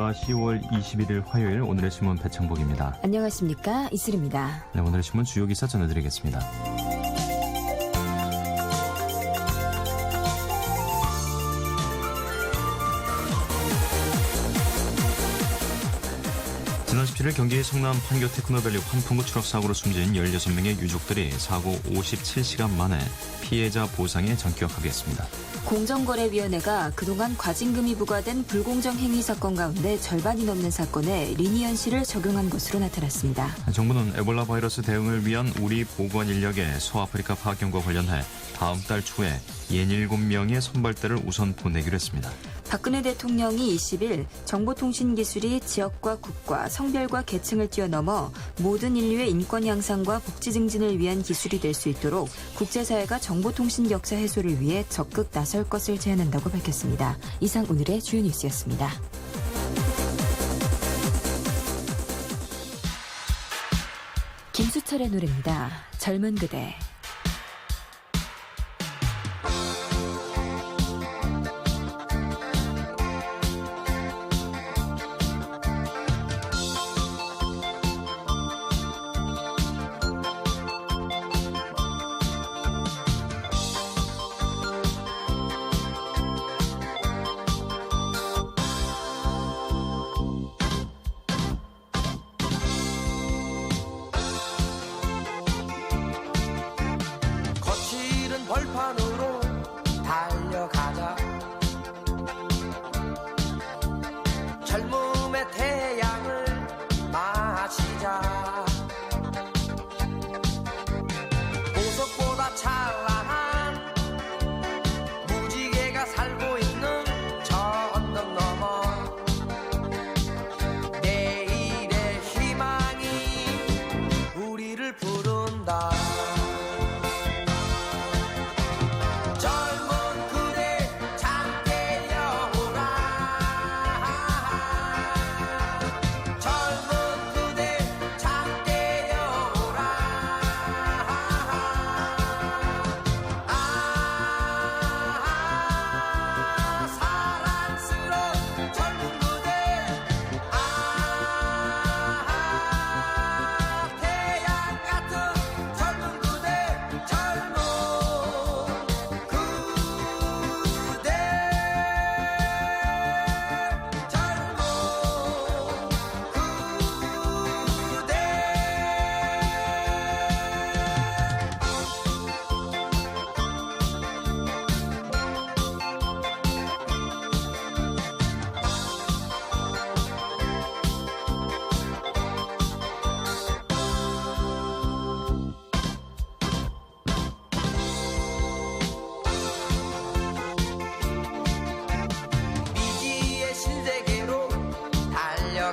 안녕하십니까. 10월 21일 화요일 오늘의 신문 배창복입니다. 안녕하십니까. 이슬입니다. 네, 오늘의 신문 주요 기사 전해드리겠습니다. 지난 17일 경기 성남 판교 테크노밸리 환풍구 추락 사고로 숨진 16명의 유족들이 사고 57시간 만에 피해자 보상에 전격 합의했습니다. 공정거래위원회가 그동안 과징금이 부과된 불공정 행위 사건 가운데 절반이 넘는 사건에 리니언시를 적용한 것으로 나타났습니다. 정부는 에볼라 바이러스 대응을 위한 우리 보건 인력의 서아프리카 파견과 관련해 다음 달 초에 67명의 선발대를 우선 보내기로 했습니다. 박근혜 대통령이 20일 정보통신기술이 지역과 국가, 성별과 계층을 뛰어넘어 모든 인류의 인권 향상과 복지 증진을 위한 기술이 될 수 있도록 국제사회가 정보통신 격차 해소를 위해 적극 나설 것을 제안한다고 밝혔습니다. 이상 오늘의 주요 뉴스였습니다. 김수철의 노래입니다. 젊은 그대. 벌판으로 달려가자. 젊음의 태양을 마시자. 보석보다 찬란한 무지개가 살고 있는 저 언덕 넘어 내일의 희망이 우리를 부른다.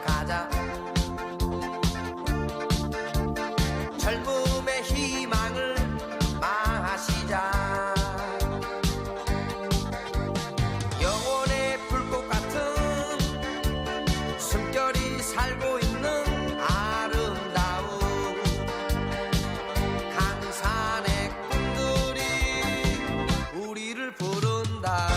가자. 젊음의 희망을 마시자. 영혼의 불꽃 같은 숨결이 살고 있는 아름다운 강산의 꿈들이 우리를 부른다.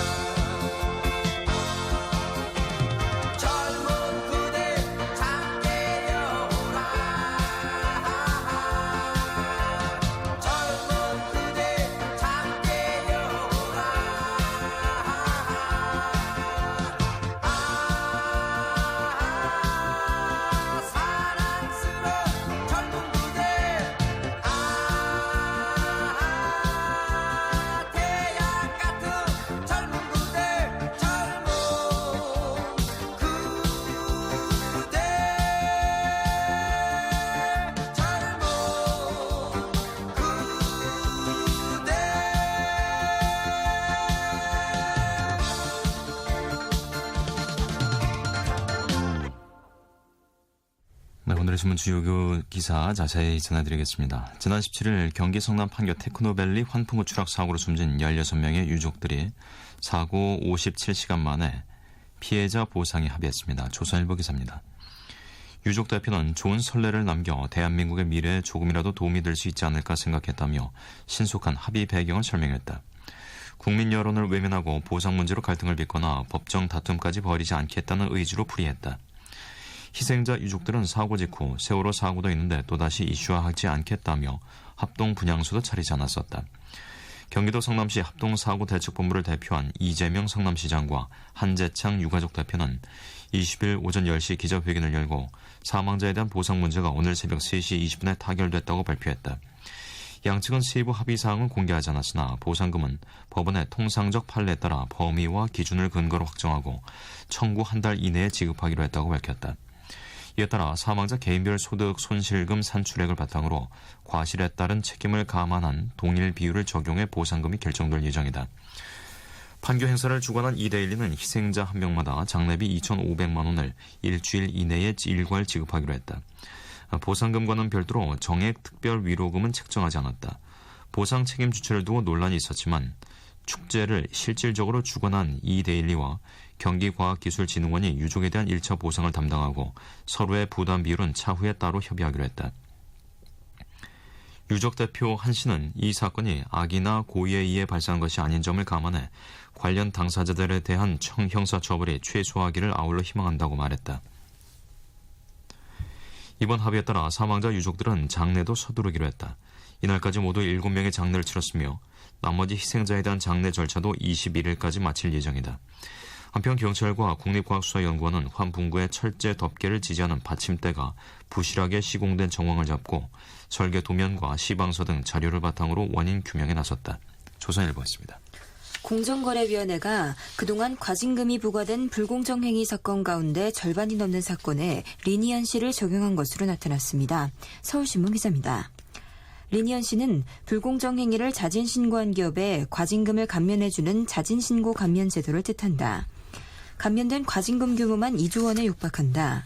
오늘의 신문 주요 기사 자세히 전해드리겠습니다. 지난 17일 경기 성남 판교 테크노밸리 환풍구 추락 사고로 숨진 16명의 유족들이 사고 57시간 만에 피해자 보상에 합의했습니다. 조선일보 기사입니다. 유족 대표는 좋은 선례를 남겨 대한민국의 미래에 조금이라도 도움이 될 수 있지 않을까 생각했다며 신속한 합의 배경을 설명했다. 국민 여론을 외면하고 보상 문제로 갈등을 빚거나 법정 다툼까지 벌이지 않겠다는 의지로 풀이했다. 희생자 유족들은 사고 직후 세월호 사고도 있는데 또다시 이슈화하지 않겠다며 합동 분향소도 차리지 않았었다. 경기도 성남시 합동사고대책본부를 대표한 이재명 성남시장과 한재창 유가족 대표는 20일 오전 10시 기자회견을 열고 사망자에 대한 보상 문제가 오늘 새벽 3시 20분에 타결됐다고 발표했다. 양측은 세부 합의사항은 공개하지 않았으나 보상금은 법원의 통상적 판례에 따라 범위와 기준을 근거로 확정하고 청구 한 달 이내에 지급하기로 했다고 밝혔다. 이에 따라 사망자 개인별 소득 손실금 산출액을 바탕으로 과실에 따른 책임을 감안한 동일 비율을 적용해 보상금이 결정될 예정이다. 판교 행사를 주관한 이데일리는 희생자 한 명마다 장례비 2,500만 원을 일주일 이내에 일괄 지급하기로 했다. 보상금과는 별도로 정액 특별 위로금은 책정하지 않았다. 보상 책임 주체를 두고 논란이 있었지만 축제를 실질적으로 주관한 이데일리와 경기과학기술진흥원이 유족에 대한 1차 보상을 담당하고 서로의 부담 비율은 차후에 따로 협의하기로 했다. 유족 대표 한 씨는 이 사건이 악이나 고의에 의해 발생한 것이 아닌 점을 감안해 관련 당사자들에 대한 형사처벌이 최소화하기를 아울러 희망한다고 말했다. 이번 합의에 따라 사망자 유족들은 장례도 서두르기로 했다. 이날까지 모두 7명의 장례를 치렀으며 나머지 희생자에 대한 장례 절차도 21일까지 마칠 예정이다. 한편 경찰과 국립과학수사연구원은 환풍구의 철제 덮개를 지지하는 받침대가 부실하게 시공된 정황을 잡고 설계 도면과 시방서 등 자료를 바탕으로 원인 규명에 나섰다. 조선일보였습니다. 공정거래위원회가 그동안 과징금이 부과된 불공정 행위 사건 가운데 절반이 넘는 사건에 리니언시를 적용한 것으로 나타났습니다. 서울신문 기자입니다. 리니언 씨는 불공정 행위를 자진 신고한 기업에 과징금을 감면해주는 자진신고 감면 제도를 뜻한다. 감면된 과징금 규모만 2조 원에 육박한다.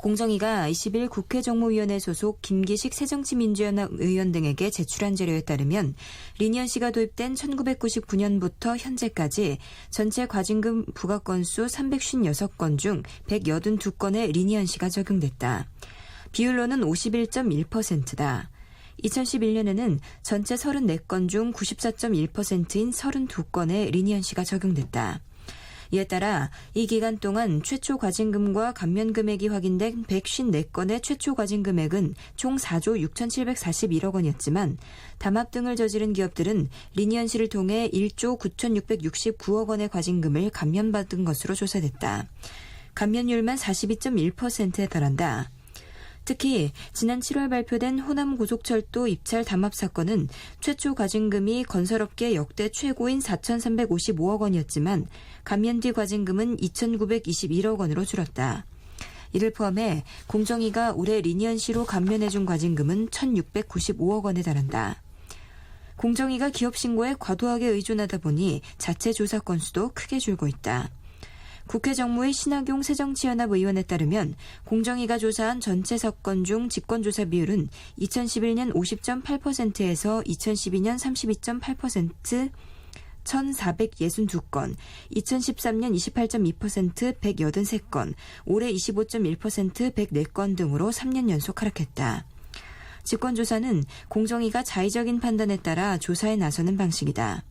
공정위가 20일 국회 정무위원회 소속 김기식 새정치민주연합 의원 등에게 제출한 자료에 따르면 리니언 씨가 도입된 1999년부터 현재까지 전체 과징금 부과 건수 356건 중 182건에 리니언 씨가 적용됐다. 비율로는 51.1%다. 2011년에는 전체 34건 중 94.1%인 32건에 리니언 씨가 적용됐다. 이에 따라 이 기간 동안 최초 과징금과 감면 금액이 확인된 154건의 최초 과징금액은 총 4조 6,741억 원이었지만 담합 등을 저지른 기업들은 리니언 씨를 통해 1조 9,669억 원의 과징금을 감면받은 것으로 조사됐다. 감면율만 42.1%에 달한다. 특히 지난 7월 발표된 호남 고속철도 입찰 담합 사건은 최초 과징금이 건설업계 역대 최고인 4,355억 원이었지만 감면 뒤 과징금은 2,921억 원으로 줄었다. 이를 포함해 공정위가 올해 리니언시로 감면해준 과징금은 1,695억 원에 달한다. 공정위가 기업 신고에 과도하게 의존하다 보니 자체 조사 건수도 크게 줄고 있다. 국회 정무위 신학용 새정치연합 의원에 따르면 공정위가 조사한 전체 사건 중 직권조사 비율은 2011년 50.8%에서 2012년 32.8%, 1,462건, 2013년 28.2%, 183건, 올해 25.1%, 104건 등으로 3년 연속 하락했다. 직권조사는 공정위가 자의적인 판단에 따라 조사에 나서는 방식이다.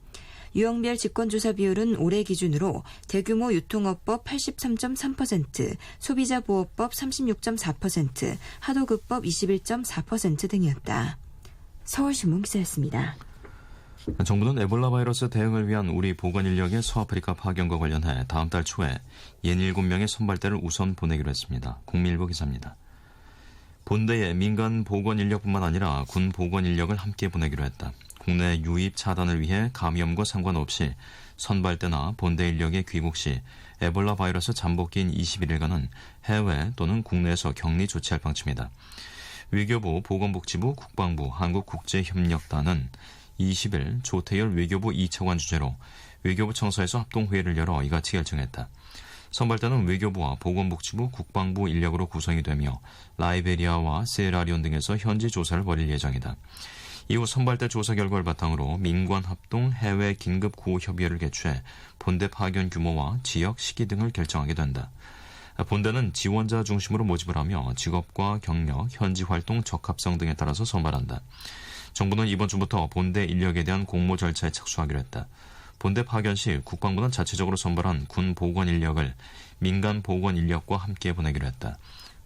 유형별 직권조사 비율은 올해 기준으로 대규모 유통업법 83.3%, 소비자보호법 36.4%, 하도급법 21.4% 등이었다. 서울신문 기자였습니다. 정부는 에볼라 바이러스 대응을 위한 우리 보건 인력의 서아프리카 파견과 관련해 다음 달 초에 67명의 선발대를 우선 보내기로 했습니다. 국민일보 기사입니다. 본대에 민간 보건 인력뿐만 아니라 군 보건 인력을 함께 보내기로 했다. 국내 유입 차단을 위해 감염과 상관없이 선발대나 본대 인력의 귀국 시 에볼라 바이러스 잠복기인 21일간은 해외 또는 국내에서 격리 조치할 방침이다. 외교부, 보건복지부, 국방부, 한국국제협력단은 20일 조태열 외교부 2차관 주재로 외교부 청사에서 합동회의를 열어 이같이 결정했다. 선발대는 외교부와 보건복지부, 국방부 인력으로 구성이 되며 라이베리아와 세라리온 등에서 현지 조사를 벌일 예정이다. 이후 선발대 조사 결과를 바탕으로 민관합동 해외 긴급 구호 협의회를 개최해 본대 파견 규모와 지역 시기 등을 결정하게 된다. 본대는 지원자 중심으로 모집을 하며 직업과 경력, 현지 활동 적합성 등에 따라서 선발한다. 정부는 이번 주부터 본대 인력에 대한 공모 절차에 착수하기로 했다. 본대 파견 시 국방부는 자체적으로 선발한 군 보건 인력을 민간 보건 인력과 함께 보내기로 했다.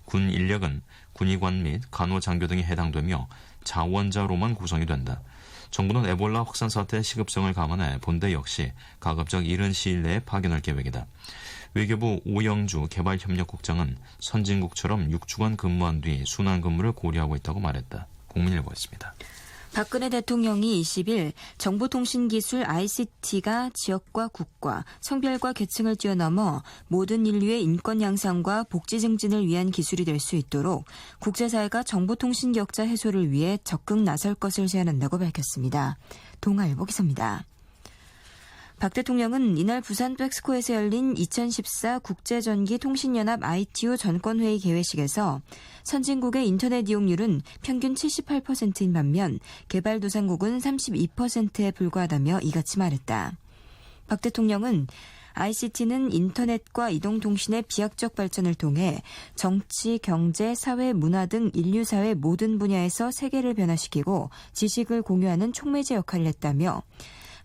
군 인력은 군의관 및 간호장교 등이 해당되며 자원자로만 구성이 된다. 정부는 에볼라 확산 사태의 시급성을 감안해 본대 역시 가급적 이른 시일 내에 파견할 계획이다. 외교부 오영주 개발협력국장은 선진국처럼 6주간 근무한 뒤 순환 근무를 고려하고 있다고 말했다. 국민일보였습니다. 박근혜 대통령이 20일 정보통신기술 ICT가 지역과 국가, 성별과 계층을 뛰어넘어 모든 인류의 인권 향상과 복지 증진을 위한 기술이 될 수 있도록 국제사회가 정보통신 격차 해소를 위해 적극 나설 것을 제안한다고 밝혔습니다. 동아일보 기사입니다. 박 대통령은 이날 부산 백스코에서 열린 2014 국제전기통신연합 ITU 전권회의 개회식에서 선진국의 인터넷 이용률은 평균 78%인 반면 개발도상국은 32%에 불과하다며 이같이 말했다. 박 대통령은 ICT는 인터넷과 이동통신의 비약적 발전을 통해 정치, 경제, 사회, 문화 등 인류사회 모든 분야에서 세계를 변화시키고 지식을 공유하는 촉매제 역할을 했다며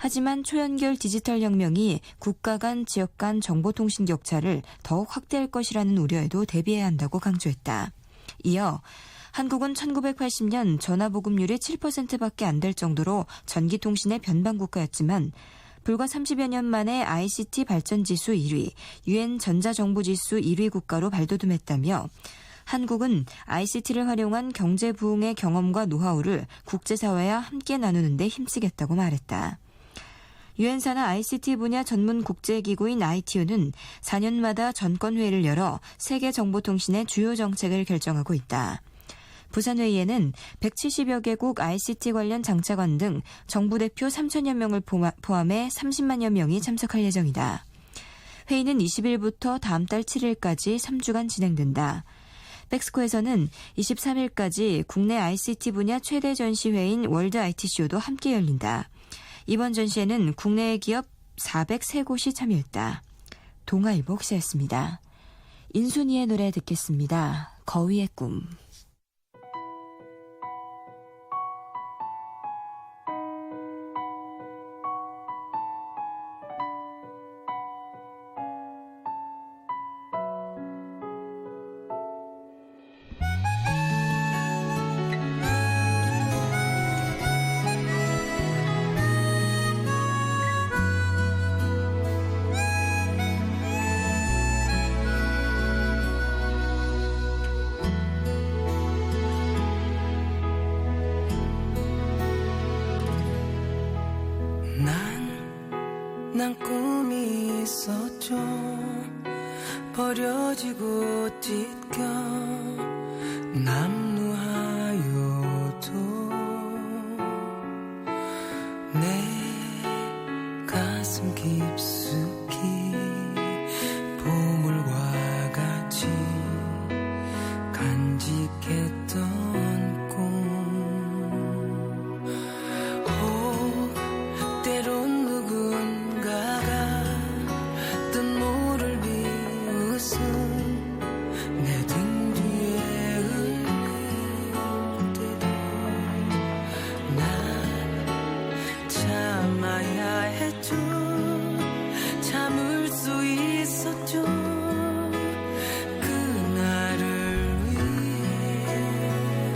하지만 초연결 디지털 혁명이 국가 간, 지역 간 정보통신 격차를 더욱 확대할 것이라는 우려에도 대비해야 한다고 강조했다. 이어 한국은 1980년 전화보급률이 7%밖에 안 될 정도로 전기통신의 변방국가였지만 불과 30여 년 만에 ICT 발전지수 1위, UN 전자정보지수 1위 국가로 발돋움했다며 한국은 ICT를 활용한 경제 부흥의 경험과 노하우를 국제사회와 함께 나누는 데 힘쓰겠다고 말했다. 유엔 산하 ICT 분야 전문 국제기구인 ITU는 4년마다 전권회의를 열어 세계 정보통신의 주요 정책을 결정하고 있다. 부산회의에는 170여 개국 ICT 관련 장차관 등 정부 대표 3천여 명을 포함해 30만여 명이 참석할 예정이다. 회의는 20일부터 다음 달 7일까지 3주간 진행된다. 백스코에서는 23일까지 국내 ICT 분야 최대 전시회인 월드 IT쇼도 함께 열린다. 이번 전시회는 국내 기업 403곳이 참여했다. 동아일보 기사였습니다. 인순이의 노래 듣겠습니다. 거위의 꿈. 난 꿈이 있었죠. 버려지고 찢겨 남루하여도 내 가슴 깊숙이 보물과 같이 간직했던 꿈. 때론 누군가가 뜬모를 비웃음 내 등 뒤에 흘릴 때도 난 참아야 했죠. 참을 수 있었죠. 그날을 위해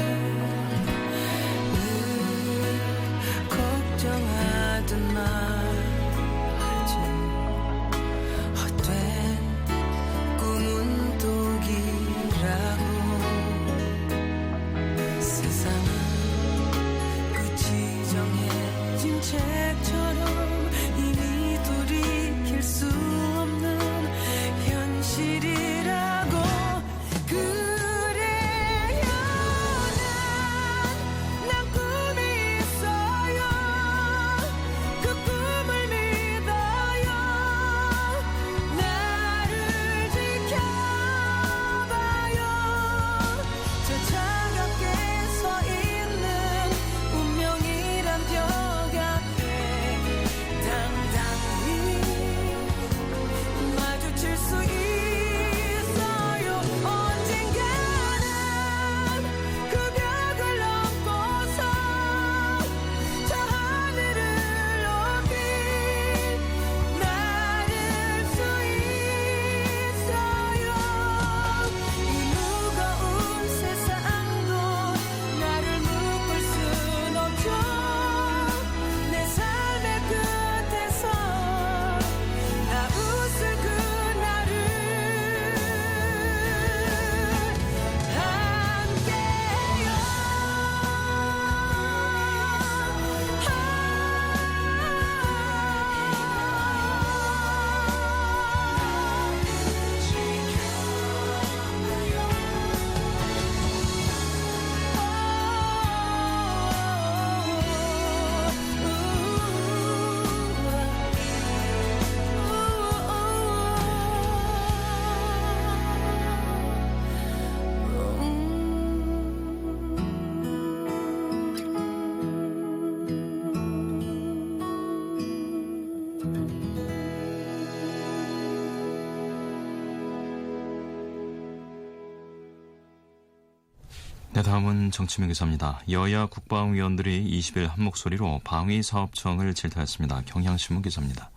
네, 다음은 정치민 기사입니다. 여야 국방위원들이 20일 한 목소리로 방위사업청을 질타했습니다. 경향신문 기사입니다.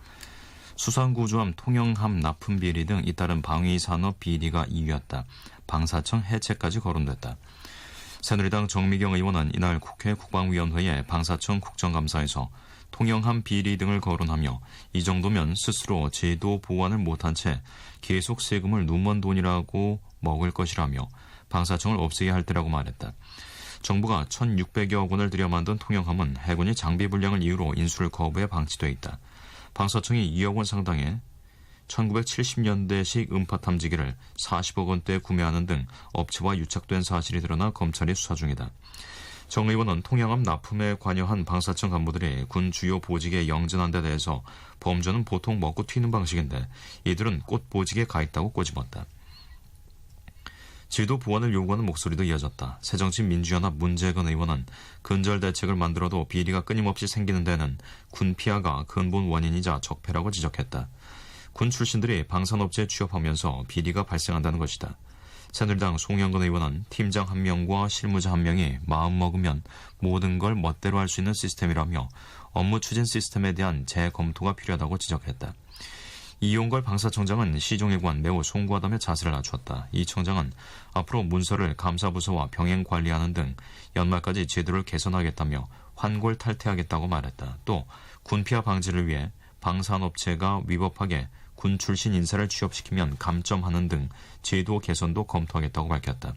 수상구조함 통영함 납품 비리 등 잇따른 방위산업 비리가 이유였다. 방사청 해체까지 거론됐다. 새누리당 정미경 의원은 이날 국회 국방위원회에 방사청 국정감사에서 통영함 비리 등을 거론하며 이 정도면 스스로 제도 보완을 못한 채 계속 세금을 눈먼 돈이라고 먹을 것이라며 방사청을 없애야 할 때라고 말했다. 정부가 1,600여 원을 들여 만든 통영함은 해군이 장비 불량을 이유로 인수를 거부해 방치돼 있다. 방사청이 2억 원 상당의 1970년대식 음파 탐지기를 40억 원대에 구매하는 등 업체와 유착된 사실이 드러나 검찰이 수사 중이다. 정 의원은 통영함 납품에 관여한 방사청 간부들이 군 주요 보직에 영전한 데 대해서 범죄는 보통 먹고 튀는 방식인데 이들은 꽃 보직에 가 있다고 꼬집었다. 제도 보완을 요구하는 목소리도 이어졌다. 새정치민주연합 문재근 의원은 근절 대책을 만들어도 비리가 끊임없이 생기는 데는 군 피하가 근본 원인이자 적폐라고 지적했다. 군 출신들이 방산업체에 취업하면서 비리가 발생한다는 것이다. 새누리당 송영근 의원은 팀장 1명과 실무자 1명이 마음먹으면 모든 걸 멋대로 할 수 있는 시스템이라며 업무 추진 시스템에 대한 재검토가 필요하다고 지적했다. 이용걸 방사청장은 시종일관 매우 송구하다며 자세를 낮췄다. 이 청장은 앞으로 문서를 감사부서와 병행 관리하는 등 연말까지 제도를 개선하겠다며 환골 탈퇴하겠다고 말했다. 또 군피하 방지를 위해 방산업체가 위법하게 군 출신 인사를 취업시키면 감점하는 등 제도 개선도 검토하겠다고 밝혔다.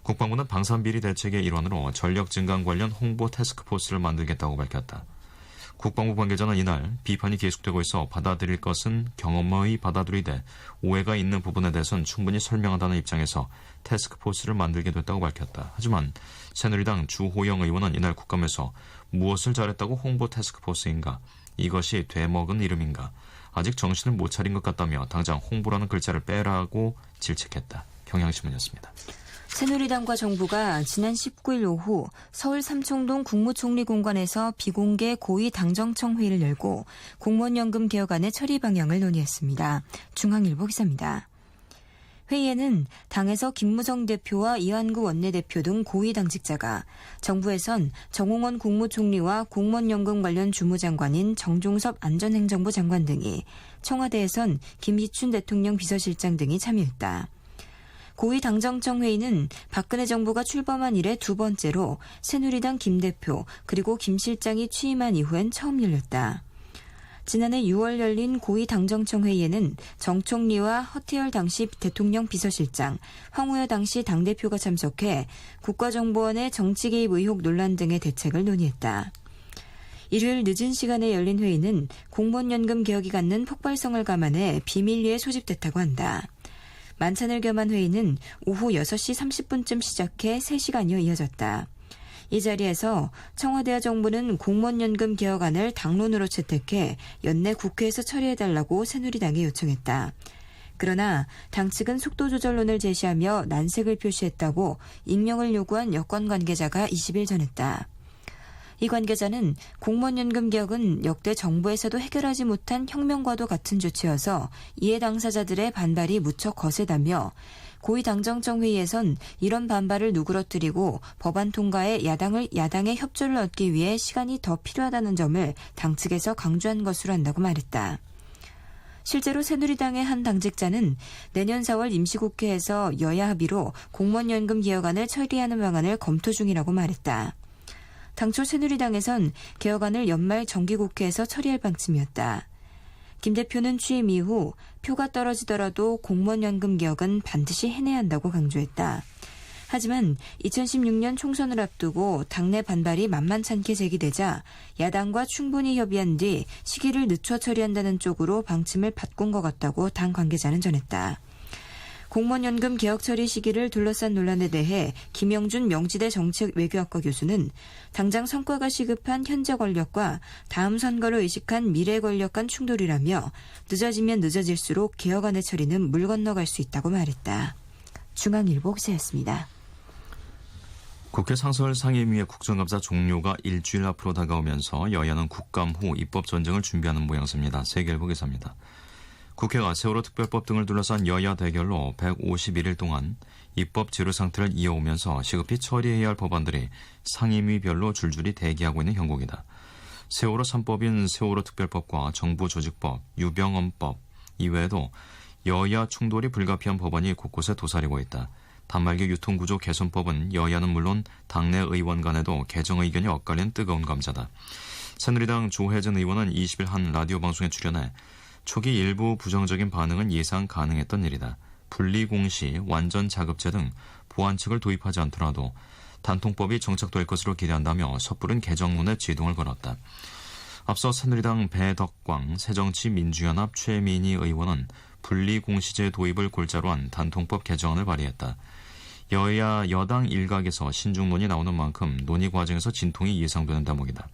국방부는 방산비리 대책의 일환으로 전력 증강 관련 홍보 태스크포스를 만들겠다고 밝혔다. 국방부 관계자는 이날 비판이 계속되고 있어 받아들일 것은 경험의 받아들이되 오해가 있는 부분에 대해서는 충분히 설명한다는 입장에서 태스크포스를 만들게 됐다고 밝혔다. 하지만 새누리당 주호영 의원은 이날 국감에서 무엇을 잘했다고 홍보 태스크포스인가? 이것이 되먹은 이름인가? 아직 정신을 못 차린 것 같다며 당장 홍보라는 글자를 빼라고 질책했다. 경향신문이었습니다. 새누리당과 정부가 지난 19일 오후 서울 삼청동 국무총리 공관에서 비공개 고위 당정청 회의를 열고 공무원연금 개혁안의 처리 방향을 논의했습니다. 중앙일보 기사입니다. 회의에는 당에서 김무성 대표와 이완구 원내대표 등 고위 당직자가, 정부에선 정홍원 국무총리와 공무원연금 관련 주무장관인 정종섭 안전행정부 장관 등이, 청와대에선 김희춘 대통령 비서실장 등이 참여했다. 고위 당정청 회의는 박근혜 정부가 출범한 이래 두 번째로 새누리당 김 대표 그리고 김 실장이 취임한 이후엔 처음 열렸다. 지난해 6월 열린 고위 당정청 회의에는 정 총리와 허태열 당시 대통령 비서실장, 황우여 당시 당대표가 참석해 국가정보원의 정치 개입 의혹 논란 등의 대책을 논의했다. 일요일 늦은 시간에 열린 회의는 공무원연금 개혁이 갖는 폭발성을 감안해 비밀리에 소집됐다고 한다. 만찬을 겸한 회의는 오후 6시 30분쯤 시작해 3시간여 이어졌다. 이 자리에서 청와대와 정부는 공무원연금 개혁안을 당론으로 채택해 연내 국회에서 처리해달라고 새누리당에 요청했다. 그러나 당 측은 속도조절론을 제시하며 난색을 표시했다고 익명을 요구한 여권 관계자가 20일 전했다. 이 관계자는 공무원연금 개혁은 역대 정부에서도 해결하지 못한 혁명과도 같은 조치여서 이해 당사자들의 반발이 무척 거세다며 고위 당정청 회의에선 이런 반발을 누그러뜨리고 법안 통과에 야당의 협조를 얻기 위해 시간이 더 필요하다는 점을 당 측에서 강조한 것으로 한다고 말했다. 실제로 새누리당의 한 당직자는 내년 4월 임시국회에서 여야 합의로 공무원연금 개혁안을 처리하는 방안을 검토 중이라고 말했다. 당초 새누리당에선 개혁안을 연말 정기국회에서 처리할 방침이었다. 김 대표는 취임 이후 표가 떨어지더라도 공무원연금 개혁은 반드시 해내야 한다고 강조했다. 하지만 2016년 총선을 앞두고 당내 반발이 만만찮게 제기되자 야당과 충분히 협의한 뒤 시기를 늦춰 처리한다는 쪽으로 방침을 바꾼 것 같다고 당 관계자는 전했다. 공무원연금 개혁 처리 시기를 둘러싼 논란에 대해 김영준 명지대 정책외교학과 교수는 당장 성과가 시급한 현재 권력과 다음 선거를 의식한 미래 권력 간 충돌이라며 늦어지면 늦어질수록 개혁안의 처리는 물 건너갈 수 있다고 말했다. 중앙일보 기사였습니다. 국회 상설상임위의 국정감사 종료가 일주일 앞으로 다가오면서 여야는 국감 후 입법 전쟁을 준비하는 모양새입니다. 세계일보 기사입니다. 국회가 세월호 특별법 등을 둘러싼 여야 대결로 151일 동안 입법 지루 상태를 이어오면서 시급히 처리해야 할 법안들이 상임위별로 줄줄이 대기하고 있는 형국이다. 세월호 3법인 세월호 특별법과 정부조직법, 유병헌법 이외에도 여야 충돌이 불가피한 법안이 곳곳에 도사리고 있다. 단말기 유통구조 개선법은 여야는 물론 당내 의원 간에도 개정 의견이 엇갈린 뜨거운 감자다. 새누리당 조혜진 의원은 20일 한 라디오 방송에 출연해 초기 일부 부정적인 반응은 예상 가능했던 일이다. 분리공시, 완전자급제 등 보완책을 도입하지 않더라도 단통법이 정착될 것으로 기대한다며 섣부른 개정론에 지동을 걸었다. 앞서 새누리당 배덕광, 새정치민주연합 최민희 의원은 분리공시제 도입을 골자로 한 단통법 개정안을 발의했다. 여야 여당 일각에서 신중론이 나오는 만큼 논의 과정에서 진통이 예상되는 대목이다.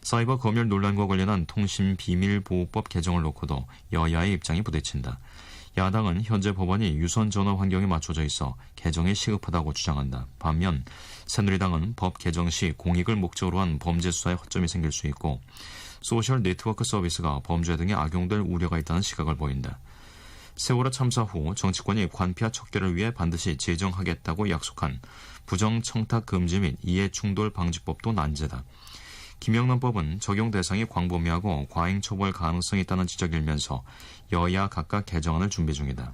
사이버 검열 논란과 관련한 통신비밀보호법 개정을 놓고도 여야의 입장이 부딪힌다. 야당은 현재 법안이 유선전화 환경에 맞춰져 있어 개정이 시급하다고 주장한다. 반면 새누리당은 법 개정 시 공익을 목적으로 한 범죄 수사에 허점이 생길 수 있고 소셜 네트워크 서비스가 범죄 등에 악용될 우려가 있다는 시각을 보인다. 세월호 참사 후 정치권이 관피와 척결을 위해 반드시 제정하겠다고 약속한 부정청탁 금지 및 이해충돌 방지법도 난제다. 김영란법은 적용 대상이 광범위하고 과잉 처벌 가능성이 있다는 지적일면서 여야 각각 개정안을 준비 중이다.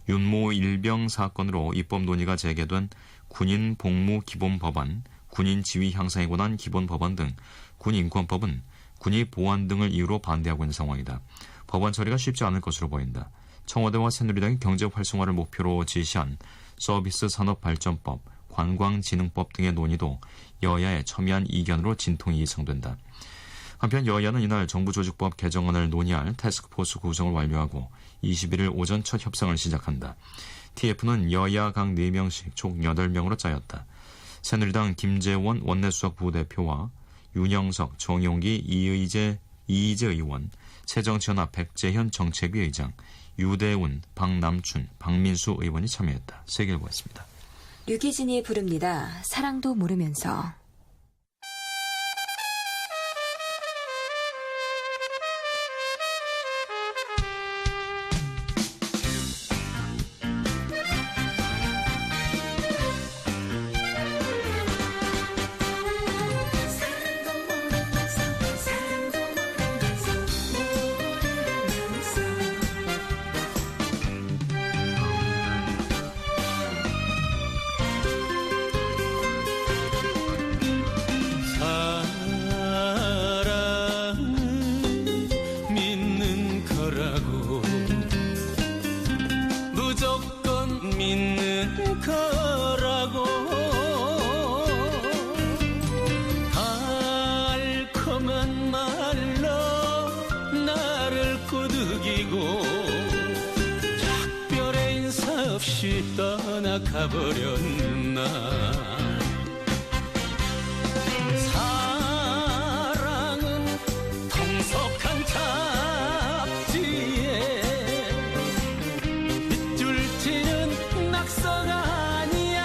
윤모 일병 사건으로 입법 논의가 재개된 군인 복무 기본 법안, 군인 지위 향상에 관한 기본 법안 등 군인권법은 군이 보안 등을 이유로 반대하고 있는 상황이다. 법안 처리가 쉽지 않을 것으로 보인다. 청와대와 새누리당이 경제 활성화를 목표로 지시한 서비스 산업발전법, 관광진흥법 등의 논의도 여야의 첨예한 이견으로 진통이 예상된다. 한편 여야는 이날 정부조직법 개정안을 논의할 태스크포스 구성을 완료하고 21일 오전 첫 협상을 시작한다. TF는 여야 각 4명씩 총 8명으로 짜였다. 새누리당 김재원 원내수석 부대표와 윤영석, 정용기, 이의재 의원, 새정치연합 백재현 정책위 의장, 유대운, 박남춘, 박민수 의원이 참여했다. 세계일보였습니다. 유기진이 부릅니다. 사랑도 모르면서. 떠나가버렸나. 사랑은 통속한 잡지에 빗줄 치는 낙서가 아니야.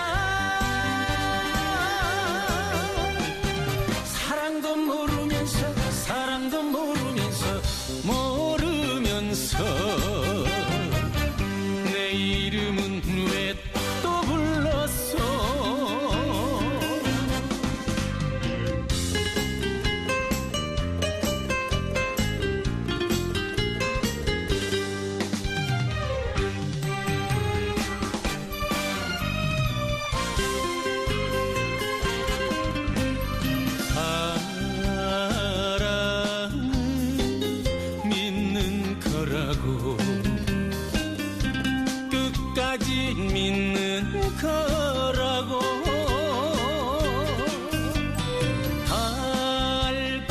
사랑도 모르면서 사랑도 모르면서 내 이름은 왜 또 불렀어. 사랑은 믿는 거라고 끝까지 믿는 거라고.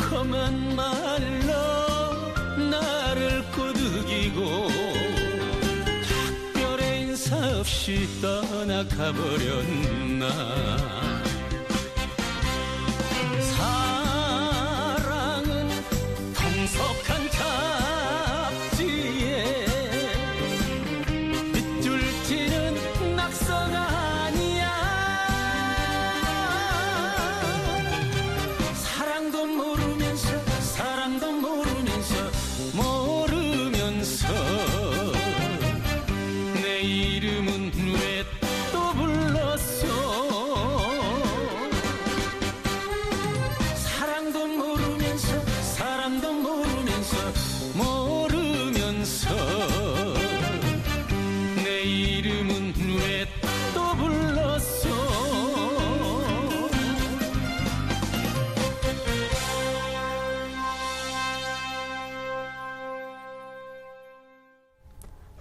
달콤한 말로 나를 꼬드기고 특별한 인사 없이 떠나가버렸나. 사랑은 통속한 잡지에 낙서가 아니야. 사랑도 모르면서 사랑도 모르면서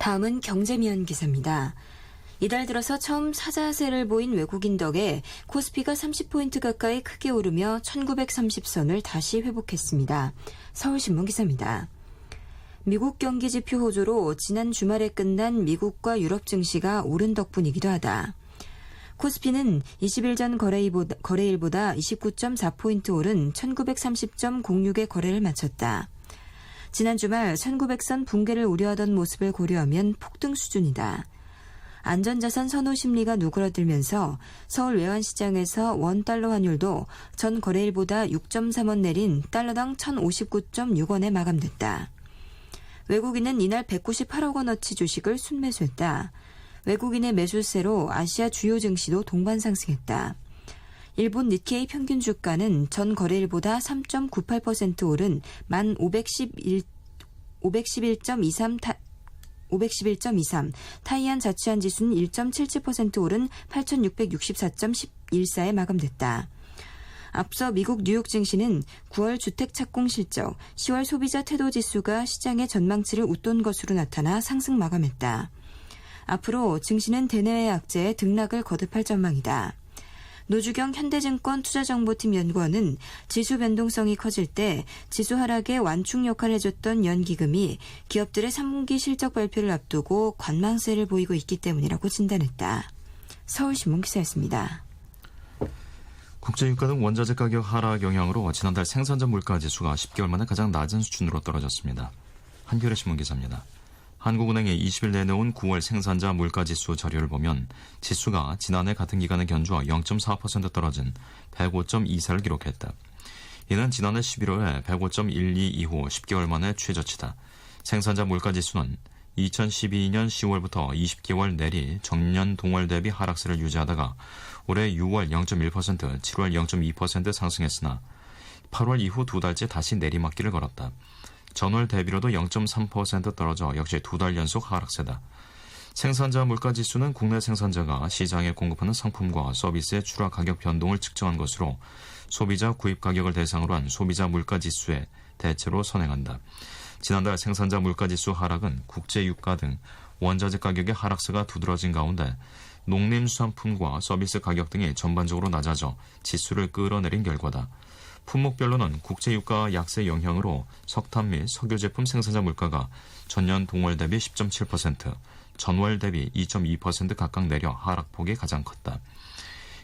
다음은 경제미연 기사입니다. 이달 들어서 처음 사자세를 보인 외국인 덕에 코스피가 30포인트 가까이 크게 오르며 1930선을 다시 회복했습니다. 서울신문 기사입니다. 미국 경기지표 호조로 지난 주말에 끝난 미국과 유럽 증시가 오른 덕분이기도 하다. 코스피는 20일 전 거래일보다 29.4포인트 오른 1930.06의 거래를 마쳤다. 지난 주말 1900선 붕괴를 우려하던 모습을 고려하면 폭등 수준이다. 안전자산 선호 심리가 누그러들면서 서울 외환시장에서 원달러 환율도 전 거래일보다 6.3원 내린 달러당 1,059.6원에 마감됐다. 외국인은 이날 198억 원어치 주식을 순매수했다. 외국인의 매수세로 아시아 주요 증시도 동반 상승했다. 일본 니케이 평균 주가는 전 거래일보다 3.98% 오른 511.23, 타이안 자취한 지수는 1.77% 오른 8,664.14에 마감됐다. 앞서 미국 뉴욕 증시는 9월 주택 착공 실적, 10월 소비자 태도 지수가 시장의 전망치를 웃돈 것으로 나타나 상승 마감했다. 앞으로 증시는 대내외 악재에 등락을 거듭할 전망이다. 노주경 현대증권 투자정보팀 연구원은 지수 변동성이 커질 때 지수 하락에 완충 역할을 해줬던 연기금이 기업들의 3분기 실적 발표를 앞두고 관망세를 보이고 있기 때문이라고 진단했다. 서울신문 기사였습니다. 국제유가 등 원자재 가격 하락 영향으로 지난달 생산자 물가지수가 10개월 만에 가장 낮은 수준으로 떨어졌습니다. 한겨레 신문 기사입니다. 한국은행이 20일 내놓은 9월 생산자 물가지수 자료를 보면 지수가 지난해 같은 기간의 견주와 0.4% 떨어진 105.24를 기록했다. 이는 지난해 11월에 105.12 이후 10개월 만에 최저치다. 생산자 물가지수는 2012년 10월부터 20개월 내리 전년 동월 대비 하락세를 유지하다가 올해 6월 0.1%, 7월 0.2% 상승했으나 8월 이후 두 달째 다시 내리막길을 걸었다. 전월 대비로도 0.3% 떨어져 역시 두 달 연속 하락세다. 생산자 물가지수는 국내 생산자가 시장에 공급하는 상품과 서비스의 추락 가격 변동을 측정한 것으로 소비자 구입 가격을 대상으로 한 소비자 물가지수에 대체로 선행한다. 지난달 생산자 물가지수 하락은 국제유가 등 원자재 가격의 하락세가 두드러진 가운데 농림수산품과 서비스 가격 등이 전반적으로 낮아져 지수를 끌어내린 결과다. 품목별로는 국제유가 약세 영향으로 석탄 및 석유 제품 생산자 물가가 전년 동월 대비 10.7%, 전월 대비 2.2% 각각 내려 하락폭이 가장 컸다.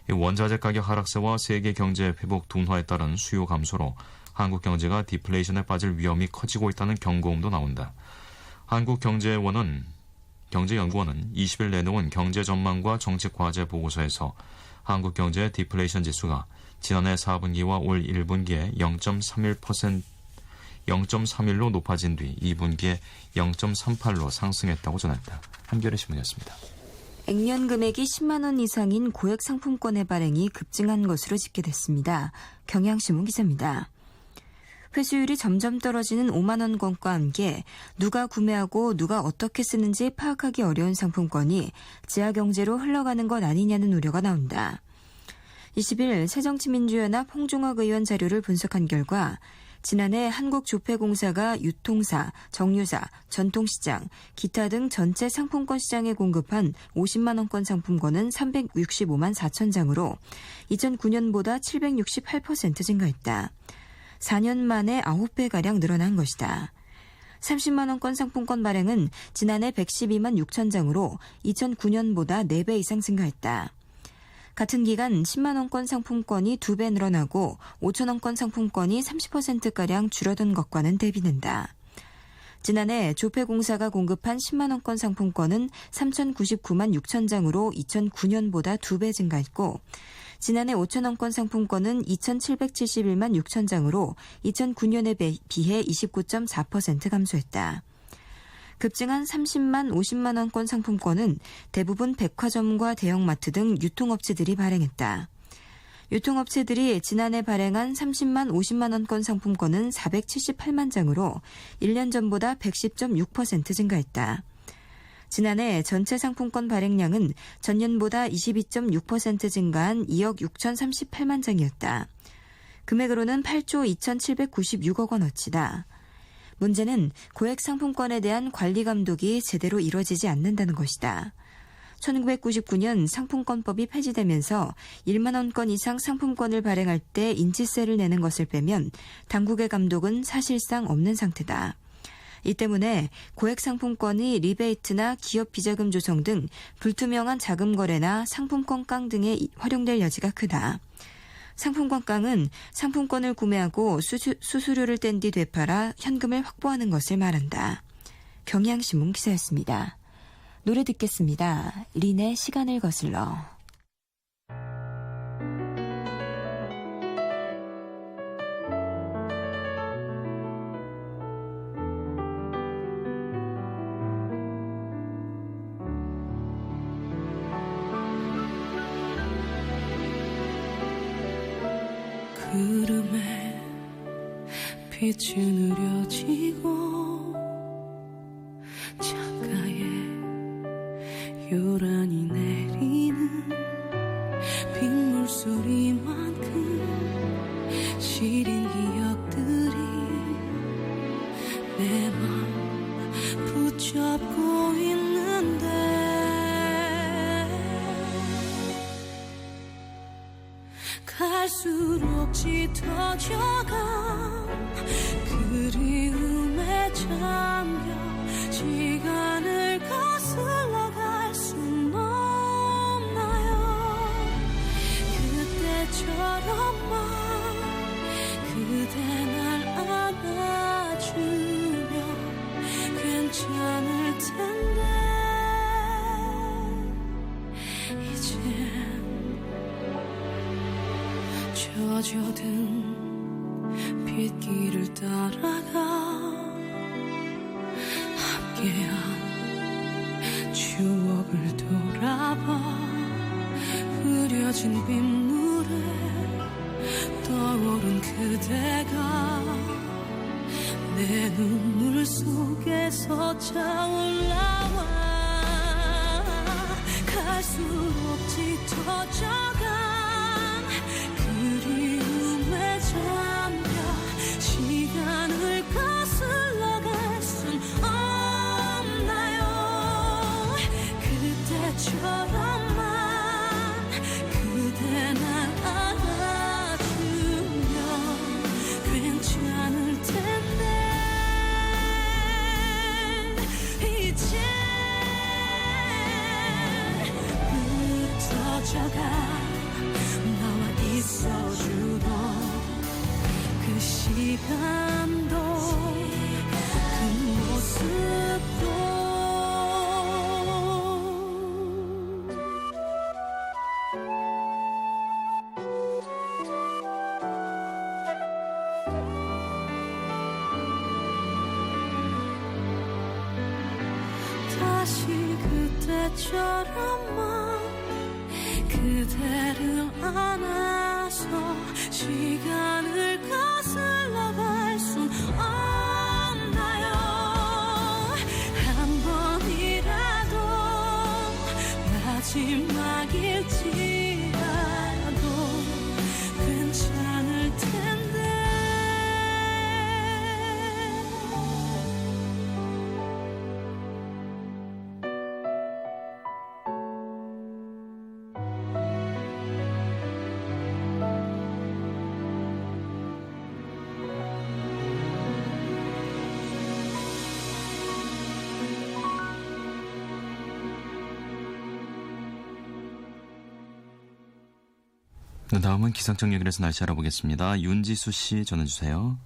원자재 가격 하락세와 세계 경제 회복 둔화에 따른 수요 감소로 한국 경제가 디플레이션에 빠질 위험이 커지고 있다는 경고음도 나온다. 한국경제연구원은 20일 내놓은 경제 전망과 정책 과제 보고서에서 한국 경제의 디플레이션 지수가 지난해 4분기와 올 1분기에 0.31로 높아진 뒤 2분기에 0.38로 상승했다고 전했다. 한겨레 신문이었습니다. 액면 금액이 10만 원 이상인 고액 상품권의 발행이 급증한 것으로 집계됐습니다. 경향신문 기사입니다. 회수율이 점점 떨어지는 5만 원권과 함께 누가 구매하고 누가 어떻게 쓰는지 파악하기 어려운 상품권이 지하경제로 흘러가는 것 아니냐는 우려가 나온다. 20일 새정치민주연합 홍종학 의원 자료를 분석한 결과 지난해 한국조폐공사가 유통사, 정유사, 전통시장, 기타 등 전체 상품권 시장에 공급한 50만 원권 상품권은 365만 4천 장으로 2009년보다 768% 증가했다. 4년 만에 9배가량 늘어난 것이다. 30만 원권 상품권 발행은 지난해 112만 6천 장으로 2009년보다 4배 이상 증가했다. 같은 기간 10만 원권 상품권이 2배 늘어나고 5천 원권 상품권이 30%가량 줄어든 것과는 대비된다. 지난해 조폐공사가 공급한 10만 원권 상품권은 3,099만 6천 장으로 2009년보다 2배 증가했고 지난해 5천 원권 상품권은 2,771만 6천 장으로 2009년에 비해 29.4% 감소했다. 급증한 30만 50만 원권 상품권은 대부분 백화점과 대형마트 등 유통업체들이 발행했다. 유통업체들이 지난해 발행한 30만 50만 원권 상품권은 478만 장으로 1년 전보다 110.6% 증가했다. 지난해 전체 상품권 발행량은 전년보다 22.6% 증가한 2억 6,038만 장이었다. 금액으로는 8조 2,796억 원어치다. 문제는 고액 상품권에 대한 관리 감독이 제대로 이뤄지지 않는다는 것이다. 1999년 상품권법이 폐지되면서 1만 원권 이상 상품권을 발행할 때 인지세를 내는 것을 빼면 당국의 감독은 사실상 없는 상태다. 이 때문에 고액 상품권이 리베이트나 기업 비자금 조성 등 불투명한 자금 거래나 상품권 깡 등에 활용될 여지가 크다. 상품권 깡은 상품권을 구매하고 수수료를 뗀 뒤 되팔아 현금을 확보하는 것을 말한다. 경향신문 기사였습니다. 노래 듣겠습니다. 린의 시간을 거슬러. 구름에 빛은 느려지고 창가에 요란히 내리는 빗물 소리만큼 시린 기억들이 내 맘 붙잡고 있는데 갈수록 짙어져간 그리움에 잠겨 시간을 거슬러 갈 순 없나요? 그때처럼만 그대 날 안아주면 괜찮을 텐데 이젠 젖어든 빗길을 따라가 함께한 추억을 돌아봐 흐려진 빗물에 떠오른 그대가 내 눈물 속에서 차올라와 갈수록 짙어져간 그리움에 잠겨 시간을 거슬러 갈 순 없나요? 그때처럼만 그대 날 안아주면 괜찮을 텐데 이제 흩어져가 나와 있어주던 그 시간도 그 모습도 다시 그때처럼만 그대를 안아서 시간을 거슬러 갈 순 없나요? 한 번이라도 마지막일지라도 괜찮을 텐데 다음은 기상청 연결해서 날씨 알아보겠습니다. 윤지수 씨 전해주세요.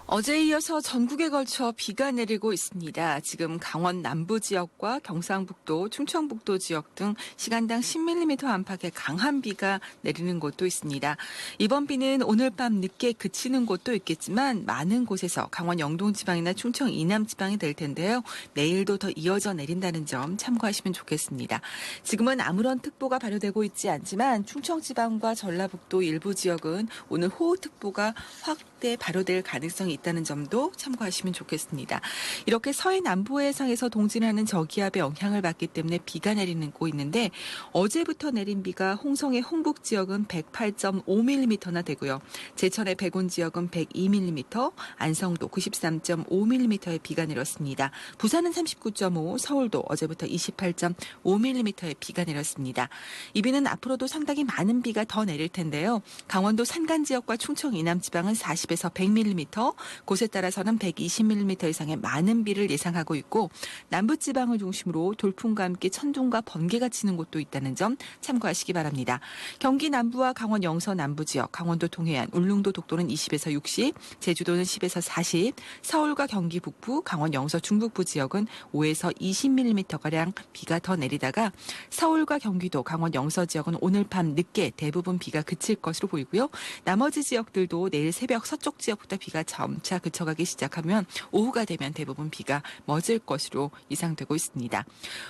어제에 이어서 전국에 걸쳐 비가 내리고 있습니다. 지금 강원 남부 지역과 경상북도, 충청북도 지역 등 시간당 10mm 안팎의 강한 비가 내리는 곳도 있습니다. 이번 비는 오늘 밤 늦게 그치는 곳도 있겠지만 많은 곳에서 강원 영동 지방이나 충청 이남 지방이 될 텐데요. 내일도 더 이어져 내린다는 점 참고하시면 좋겠습니다. 지금은 아무런 특보가 발효되고 있지 않지만 충청 지방과 전라북도 일부 지역은 오늘 호우특보가 확 확대 발효될 가능성이 있다는 점도 참고하시면 좋겠습니다. 이렇게 서해 남부 해상에서 동진하는 저기압의 영향을 받기 때문에 비가 내리고 있는데 어제부터 내린 비가 홍성의 홍북 지역은 108.5mm나 되고요. 제천의 백운 지역은 102mm, 안성도 93.5mm의 비가 내렸습니다. 부산은 39.5, 서울도 어제부터 28.5mm의 비가 내렸습니다. 이 비는 앞으로도 상당히 많은 비가 더 내릴 텐데요. 강원도 산간 지역과 충청 이남 지방은 40에서 100mm, 곳에 따라서는 120mm 이상의 많은 비를 예상하고 있고 남부 지방을 중심으로 돌풍과 함께 천둥과 번개가 치는 곳도 있다는 점 참고하시기 바랍니다. 경기 남부와 강원 영서 남부 지역, 강원도 동해안, 울릉도 독도는 20에서 60, 제주도는 10에서 40, 서울과 경기 북부, 강원 영서 중북부 지역은 5에서 20mm가량 비가 더 내리다가 서울과 경기도, 강원 영서 지역은 오늘 밤 늦게 대부분 비가 그칠 것으로 보이고요. 나머지 지역들도 내일 새벽 서쪽 지역부터 비가 점차 그쳐가기 시작하면 오후가 되면 대부분 비가 멎을 것으로 예상되고 있습니다.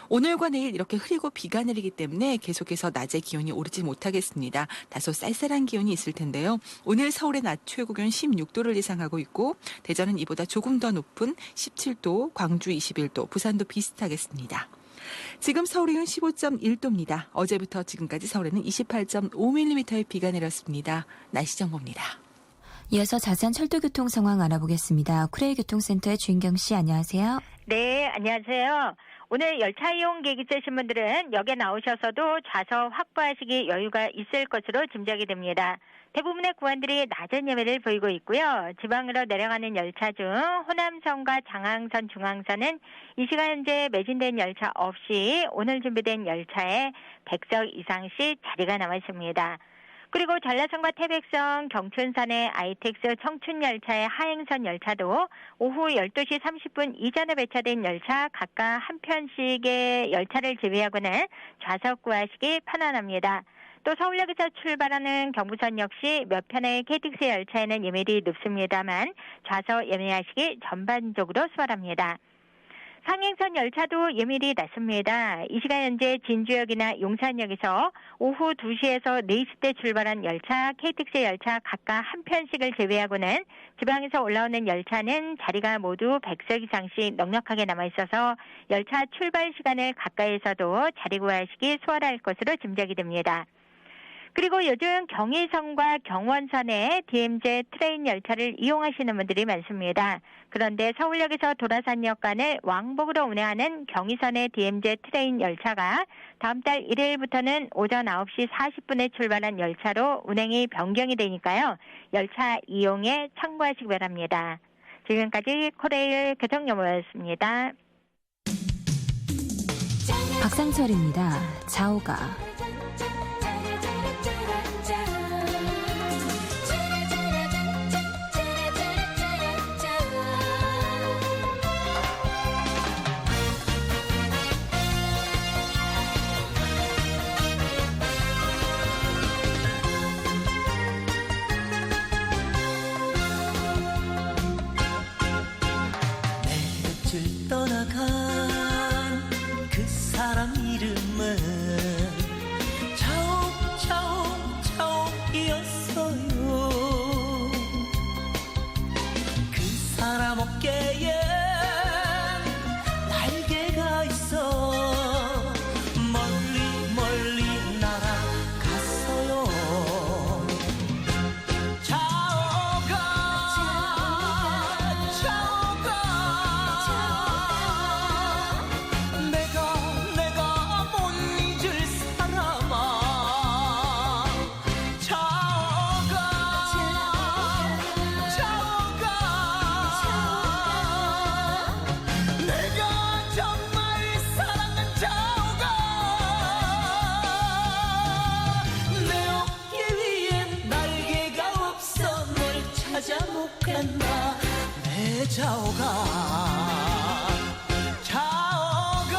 오늘과 내일 이렇게 흐리고 비가 내리기 때문에 계속해서 낮에 기온이 오르지 못하겠습니다. 다소 쌀쌀한 기온이 있을 텐데요. 오늘 서울의 낮 최고 기온 16도를 예상하고 있고 대전은 이보다 조금 더 높은 17도, 광주 21도, 부산도 비슷하겠습니다. 지금 서울의 기온 15.1도입니다. 어제부터 지금까지 서울에는 28.5mm의 비가 내렸습니다. 날씨 정보입니다. 이어서 자세한 철도 교통 상황 알아보겠습니다. 쿠레일 교통센터의 주인경 씨, 안녕하세요. 네, 안녕하세요. 오늘 열차 이용 계획 있으신 분들은 역에 나오셔서도 좌석 확보하시기 여유가 있을 것으로 짐작이 됩니다. 대부분의 구간들이 낮은 예매를 보이고 있고요. 지방으로 내려가는 열차 중 호남선과 장항선, 중앙선은 이 시간 현재 매진된 열차 없이 오늘 준비된 열차에 100석 이상씩 자리가 남아 있습니다. 그리고 전라선과 태백선, 경춘선의 ITX 청춘열차의 하행선 열차도 오후 12시 30분 이전에 배차된 열차 각각 한 편씩의 열차를 제외하고는 좌석 구하시기 편안합니다. 또 서울역에서 출발하는 경부선 역시 몇 편의 KTX 열차에는 예매율이 높습니다만 좌석 예매하시기 전반적으로 수월합니다. 상행선 열차도 예매율이 낮습니다. 이 시간 현재 진주역이나 용산역에서 오후 2시에서 4시 때 출발한 열차, KTX 열차 각각 한 편씩을 제외하고는 지방에서 올라오는 열차는 자리가 모두 100석 이상씩 넉넉하게 남아있어서 열차 출발 시간을 가까이에서도 자리 구하시기 수월할 것으로 짐작이 됩니다. 그리고 요즘 경의선과 경원선에 DMZ 트레인 열차를 이용하시는 분들이 많습니다. 그런데 서울역에서 도라산역 간을 왕복으로 운행하는 경의선의 DMZ 트레인 열차가 다음 달 1일부터는 오전 9시 40분에 출발한 열차로 운행이 변경이 되니까요. 열차 이용에 참고하시기 바랍니다. 지금까지 코레일 교통정보였습니다. 박상철입니다. 자오가. 며칠 떠나간 그 사람 이름은 차오차오차오이었어요. 그 사람 어깨에 날개가 있어 멀리 멀리 날아갔어요. 차오가 차오가 내가 못 잊을 사람아. 차오가 차오가 내가 정말 사랑한 차오가 내 어깨 위엔 날개가 없어 널 찾아 못 간다. 내 차오가 차오가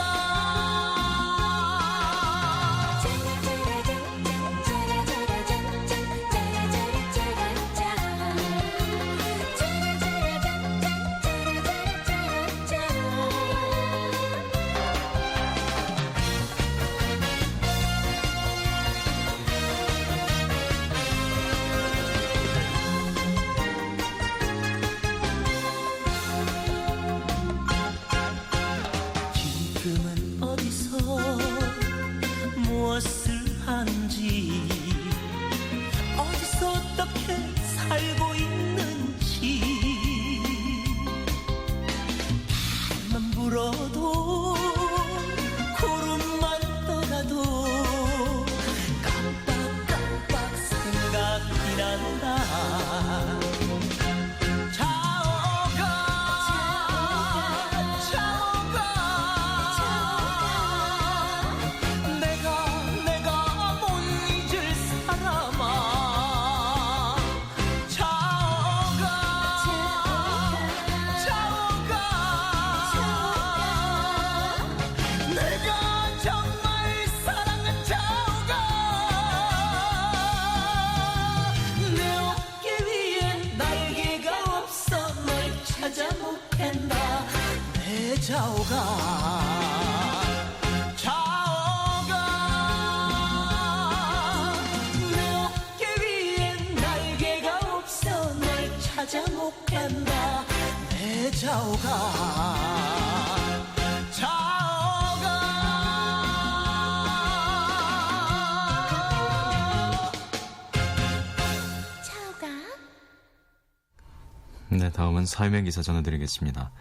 네, 다음은 사회명 기사 전해드리겠습니다.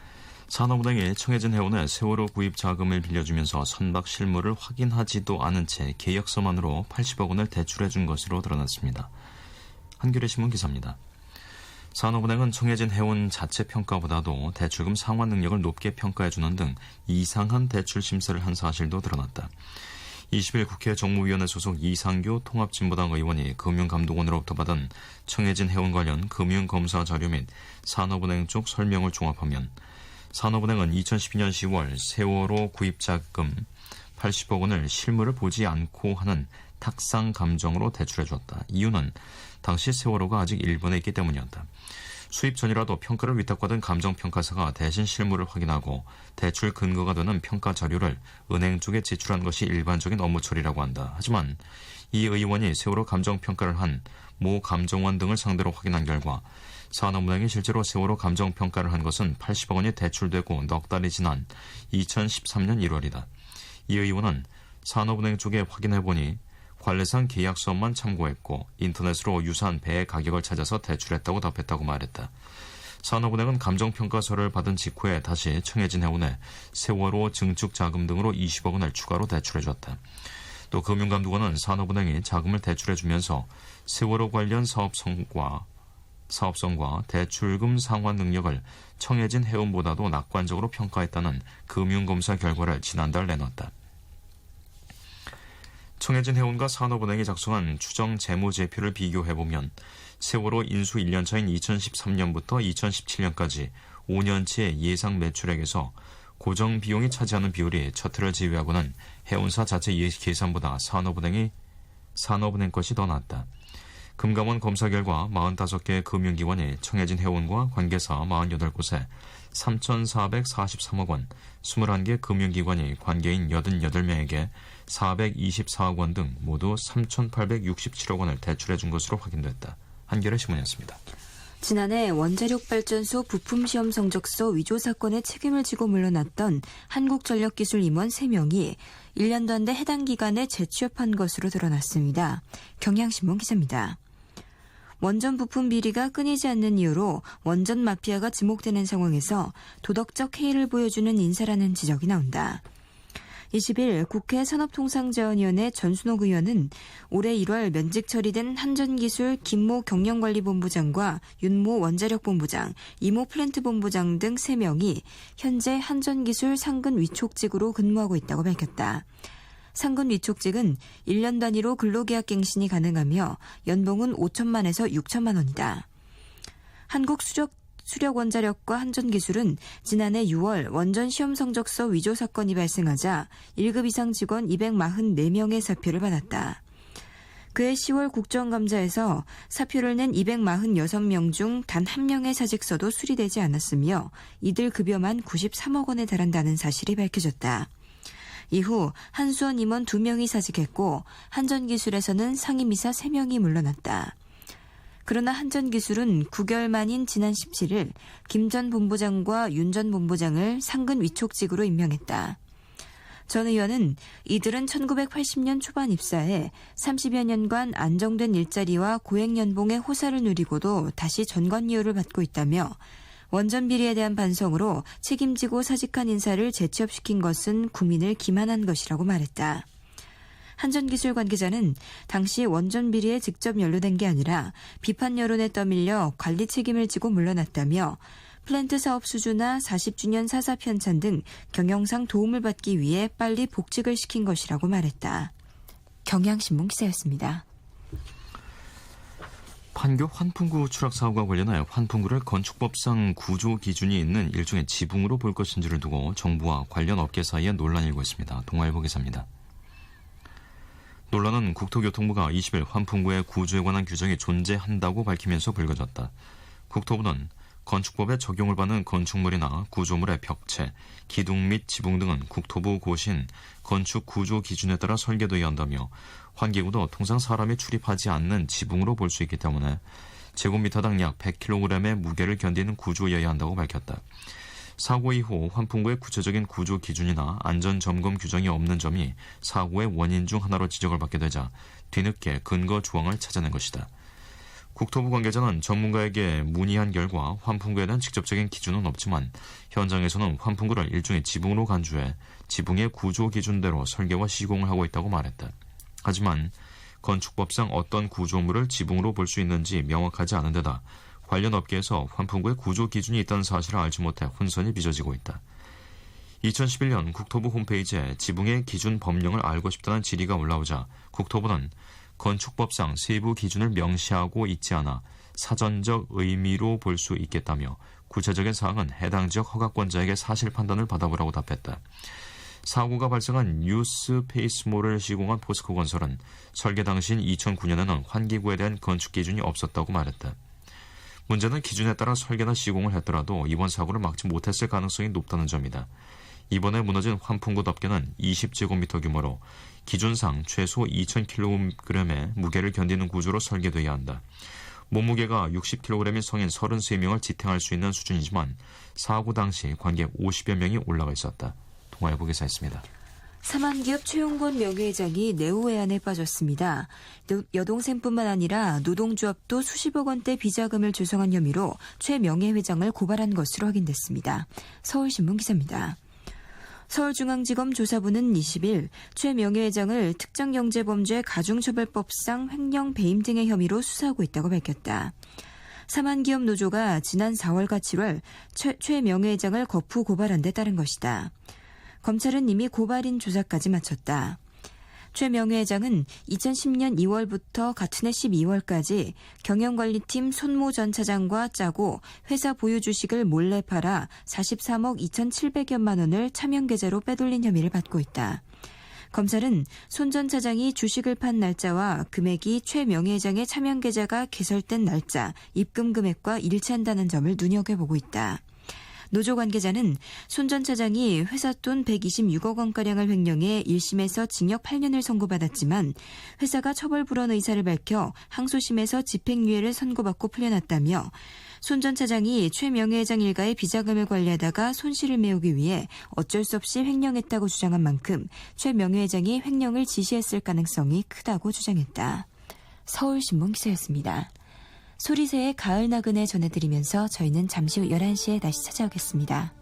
산업은행이 청해진 해운에 세월호 구입 자금을 빌려주면서 선박 실물을 확인하지도 않은 채 계약서만으로 80억 원을 대출해준 것으로 드러났습니다. 한겨레 신문 기사입니다. 산업은행은 청해진 해운 자체 평가보다도 대출금 상환 능력을 높게 평가해주는 등 이상한 대출 심사를 한 사실도 드러났다. 20일 국회 정무위원회 소속 이상교 통합진보당 의원이 금융감독원으로부터 받은 청해진 해운 관련 금융검사 자료 및 산업은행 쪽 설명을 종합하면 산업은행은 2012년 10월 세월호 구입자금 80억 원을 실물을 보지 않고 하는 탁상 감정으로 대출해주었다. 이유는 당시 세월호가 아직 일본에 있기 때문이었다. 수입 전이라도 평가를 위탁받은 감정평가사가 대신 실물을 확인하고 대출 근거가 되는 평가 자료를 은행 쪽에 제출한 것이 일반적인 업무 처리라고 한다. 하지만 이 의원이 세월호 감정평가를 한 모 감정원 등을 상대로 확인한 결과 산업은행이 실제로 세월호 감정평가를 한 것은 80억 원이 대출되고 넉 달이 지난 2013년 1월이다. 이 의원은 산업은행 쪽에 확인해보니 관례상 계약서만 참고했고 인터넷으로 유사한 배의 가격을 찾아서 대출했다고 답했다고 말했다. 산업은행은 감정평가서를 받은 직후에 다시 청해진 해운에 세월호 증축 자금 등으로 20억 원을 추가로 대출해줬다. 또 금융감독원은 산업은행이 자금을 대출해주면서 세월호 관련 사업성과 대출금 상환 능력을 청해진 해운보다도 낙관적으로 평가했다는 금융검사 결과를 지난달 내놨다. 청해진 해운과 산업은행이 작성한 추정 재무제표를 비교해보면 세월호 인수 1년차인 2013년부터 2017년까지 5년치의 예상 매출액에서 고정 비용이 차지하는 비율이 첫 해를 제외하고는 해운사 자체 계산보다 산업은행 것이 더 낮다. 금감원 검사 결과 45개 금융기관이 청해진 해운과 관계사 48곳에 3,443억 원, 21개 금융기관이 관계인 88명에게 424억 원 등 모두 3,867억 원을 대출해준 것으로 확인됐다. 한겨레 신문이었습니다. 지난해 원자력발전소 부품시험 성적서 위조 사건의 책임을 지고 물러났던 한국전력기술 임원 3명이 1년도 안 돼 해당 기간에 재취업한 것으로 드러났습니다. 경향신문 기사입니다. 원전 부품 비리가 끊이지 않는 이유로 원전 마피아가 지목되는 상황에서 도덕적 해이를 보여주는 인사라는 지적이 나온다. 20일 국회 산업통상자원위원회 전순옥 의원은 올해 1월 면직 처리된 한전기술 김모 경영관리본부장과 윤모 원자력본부장, 이모 플랜트본부장 등 3명이 현재 한전기술 상근 위촉직으로 근무하고 있다고 밝혔다. 상근 위촉직은 1년 단위로 근로계약갱신이 가능하며 연봉은 5천만에서 6천만 원이다. 한국수력원자력과 한전기술은 지난해 6월 원전 시험 성적서 위조 사건이 발생하자 1급 이상 직원 244명의 사표를 받았다. 그해 10월 국정감사에서 사표를 낸 246명 중 단 1명의 사직서도 수리되지 않았으며 이들 급여만 93억 원에 달한다는 사실이 밝혀졌다. 이후 한수원 임원 2명이 사직했고 한전기술에서는 상임이사 3명이 물러났다. 그러나 한전기술은 9개월 만인 지난 17일 김 전 본부장과 윤 전 본부장을 상근 위촉직으로 임명했다. 전 의원은 이들은 1980년 초반 입사해 30여 년간 안정된 일자리와 고액연봉의 호사를 누리고도 다시 전관료를 받고 있다며 원전 비리에 대한 반성으로 책임지고 사직한 인사를 재취업시킨 것은 국민을 기만한 것이라고 말했다. 한전기술 관계자는 당시 원전 비리에 직접 연루된 게 아니라 비판 여론에 떠밀려 관리 책임을 지고 물러났다며 플랜트 사업 수주나 40주년 사사 편찬 등 경영상 도움을 받기 위해 빨리 복직을 시킨 것이라고 말했다. 경향신문 기사였습니다. 판교 환풍구 추락 사고와 관련하여 환풍구를 건축법상 구조 기준이 있는 일종의 지붕으로 볼 것인지를 두고 정부와 관련 업계 사이에 논란이 일고 있습니다. 동아일보 기사입니다. 논란은 국토교통부가 20일 환풍구의 구조에 관한 규정이 존재한다고 밝히면서 불거졌다. 국토부는 건축법에 적용을 받는 건축물이나 구조물의 벽체, 기둥 및 지붕 등은 국토부 고시인 건축 구조 기준에 따라 설계되어야 한다며 환기구도 통상 사람이 출입하지 않는 지붕으로 볼 수 있기 때문에 제곱미터당 약 100kg의 무게를 견디는 구조여야 한다고 밝혔다. 사고 이후 환풍구의 구체적인 구조 기준이나 안전점검 규정이 없는 점이 사고의 원인 중 하나로 지적을 받게 되자 뒤늦게 근거 조항을 찾아낸 것이다. 국토부 관계자는 전문가에게 문의한 결과 환풍구에 대한 직접적인 기준은 없지만 현장에서는 환풍구를 일종의 지붕으로 간주해 지붕의 구조 기준대로 설계와 시공을 하고 있다고 말했다. 하지만 건축법상 어떤 구조물을 지붕으로 볼 수 있는지 명확하지 않은 데다 관련 업계에서 환풍구의 구조 기준이 있다는 사실을 알지 못해 혼선이 빚어지고 있다. 2011년 국토부 홈페이지에 지붕의 기준 법령을 알고 싶다는 질의가 올라오자 국토부는 건축법상 세부 기준을 명시하고 있지 않아 사전적 의미로 볼 수 있겠다며 구체적인 사항은 해당 지역 허가권자에게 사실 판단을 받아보라고 답했다. 사고가 발생한 뉴스 페이스몰을 시공한 포스코 건설은 설계 당시인 2009년에는 환기구에 대한 건축 기준이 없었다고 말했다. 문제는 기준에 따라 설계나 시공을 했더라도 이번 사고를 막지 못했을 가능성이 높다는 점이다. 이번에 무너진 환풍구 덮개는 20제곱미터 규모로 기준상 최소 2,000kg의 무게를 견디는 구조로 설계돼야 한다. 몸무게가 60kg인 성인 33명을 지탱할 수 있는 수준이지만 사고 당시 관객 50여 명이 올라가 있었다. 동아일보 기사였습니다. 사만기업 최용건 명예회장이 내후회안에 빠졌습니다. 여동생뿐만 아니라 노동조합도 수십억 원대 비자금을 조성한 혐의로 최 명예회장을 고발한 것으로 확인됐습니다. 서울신문 기사입니다. 서울중앙지검 조사부는 20일 최 명예회장을 특정경제범죄 가중처벌법상 횡령 배임 등의 혐의로 수사하고 있다고 밝혔다. 사만기업 노조가 지난 4월과 7월 최 명예회장을 거푸 고발한 데 따른 것이다. 검찰은 이미 고발인 조사까지 마쳤다. 최 명예회장은 2010년 2월부터 같은 해 12월까지 경영관리팀 손모 전 차장과 짜고 회사 보유 주식을 몰래 팔아 43억 2,700여만 원을 차명계좌로 빼돌린 혐의를 받고 있다. 검찰은 손 전 차장이 주식을 판 날짜와 금액이 최 명예회장의 차명계좌가 개설된 날짜, 입금 금액과 일치한다는 점을 눈여겨보고 있다. 노조 관계자는 손 전 차장이 회사 돈 126억 원가량을 횡령해 1심에서 징역 8년을 선고받았지만 회사가 처벌 불원 의사를 밝혀 항소심에서 집행유예를 선고받고 풀려났다며 손 전 차장이 최 명예회장 일가의 비자금을 관리하다가 손실을 메우기 위해 어쩔 수 없이 횡령했다고 주장한 만큼 최 명예회장이 횡령을 지시했을 가능성이 크다고 주장했다. 서울신문 기사였습니다. 소리새의 가을 나그네 전해드리면서 저희는 잠시 후 11시에 다시 찾아오겠습니다.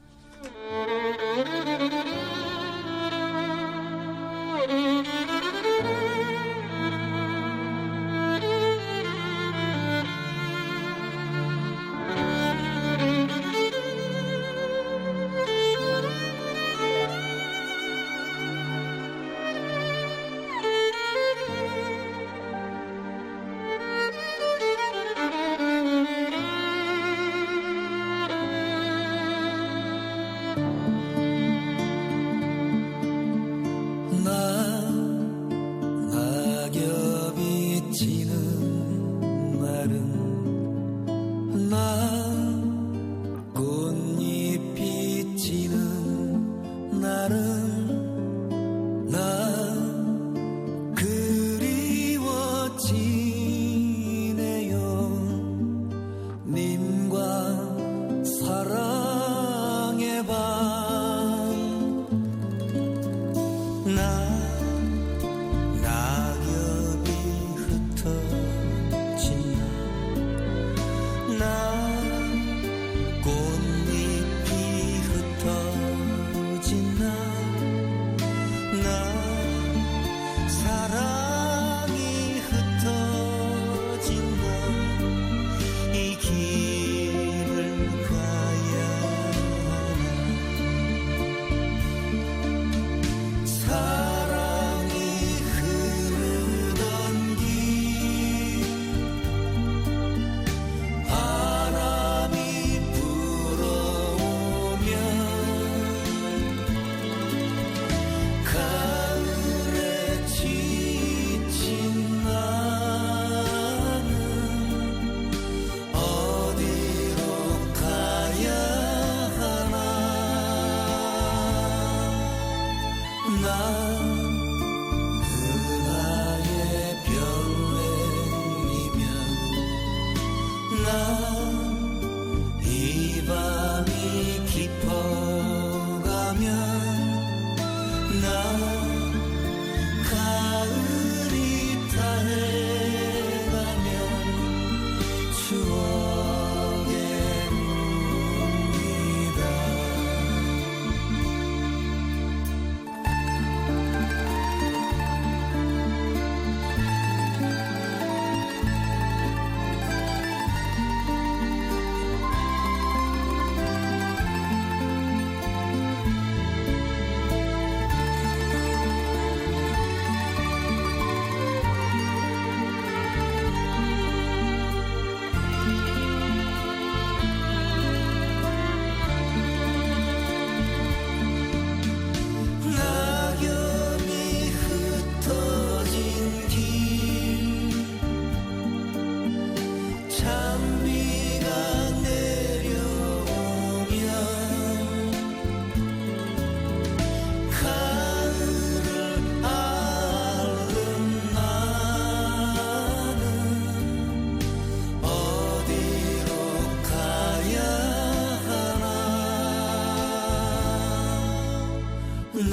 난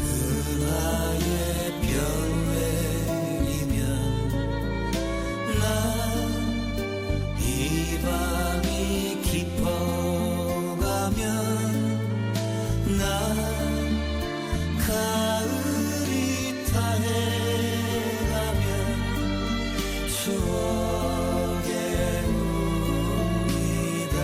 은하의 별외이면 난 이 밤이 깊어가면 난 가을이 다해가면 추억의 웁니다.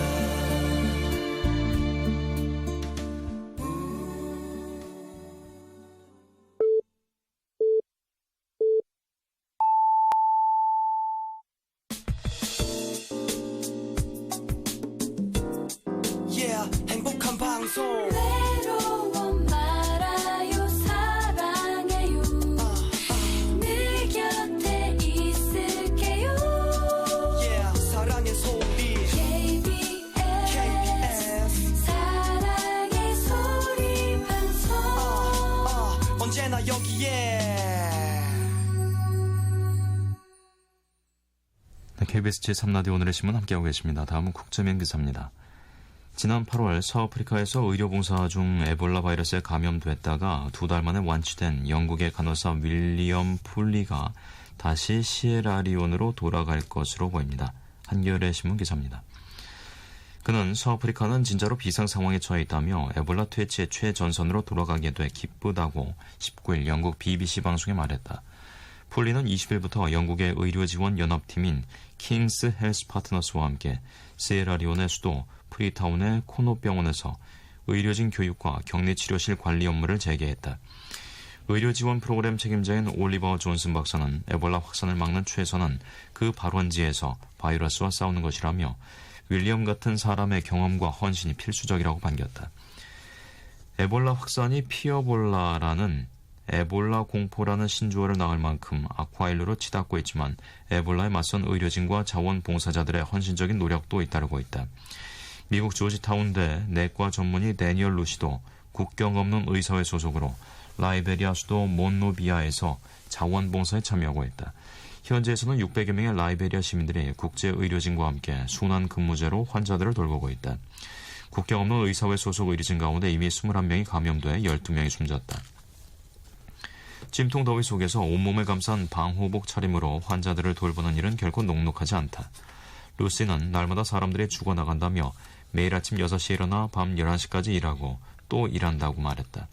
Yeah, 행복한 방송. 외로워 말아요 사랑해요 늘 곁에 있을게요 Yeah, 사랑의 소리. KBS 사랑의 소리 방송 언제나 여기에. 네, KBS 제3라디오 오늘의 신문 함께하고 계십니다. 다음은 국제면 기사입니다. 지난 8월 서아프리카에서 의료봉사 중 에볼라 바이러스에 감염됐다가 2달 만에 완치된 영국의 간호사 윌리엄 풀리가 다시 시에라리온으로 돌아갈 것으로 보입니다. 한겨레 신문 기사입니다. 그는 서아프리카는 진짜로 비상 상황에 처해 있다며 에볼라 퇴치의 최전선으로 돌아가게 돼 기쁘다고 19일 영국 BBC 방송에 말했다. 풀리는 20일부터 영국의 의료지원 연합팀인 킹스 헬스 파트너스와 함께 시에라리온의 수도 프리타운의 코노병원에서 의료진 교육과 격리치료실 관리 업무를 재개했다. 의료지원 프로그램 책임자인 올리버 존슨 박사는 에볼라 확산을 막는 최선은 그 발원지에서 바이러스와 싸우는 것이라며 윌리엄 같은 사람의 경험과 헌신이 필수적이라고 반겼다. 에볼라 확산이 피어볼라라는 에볼라 공포라는 신조어를 낳을 만큼 악화일로로 치닫고 있지만 에볼라에 맞선 의료진과 자원봉사자들의 헌신적인 노력도 잇따르고 있다. 미국 조지타운대 내과 전문의 데니얼 루시도 국경 없는 의사회 소속으로 라이베리아 수도 몬로비아에서 자원봉사에 참여하고 있다. 현재에서는 600여 명의 라이베리아 시민들이 국제의료진과 함께 순환 근무제로 환자들을 돌보고 있다. 국경 없는 의사회 소속 의료진 가운데 이미 21명이 감염돼 12명이 숨졌다. 찜통 더위 속에서 온몸을 감싼 방호복 차림으로 환자들을 돌보는 일은 결코 녹록하지 않다. 루시는 날마다 사람들이 죽어나간다며 매일 아침 6시에 일어나 밤 11시까지 일하고 또 일한다고 말했다.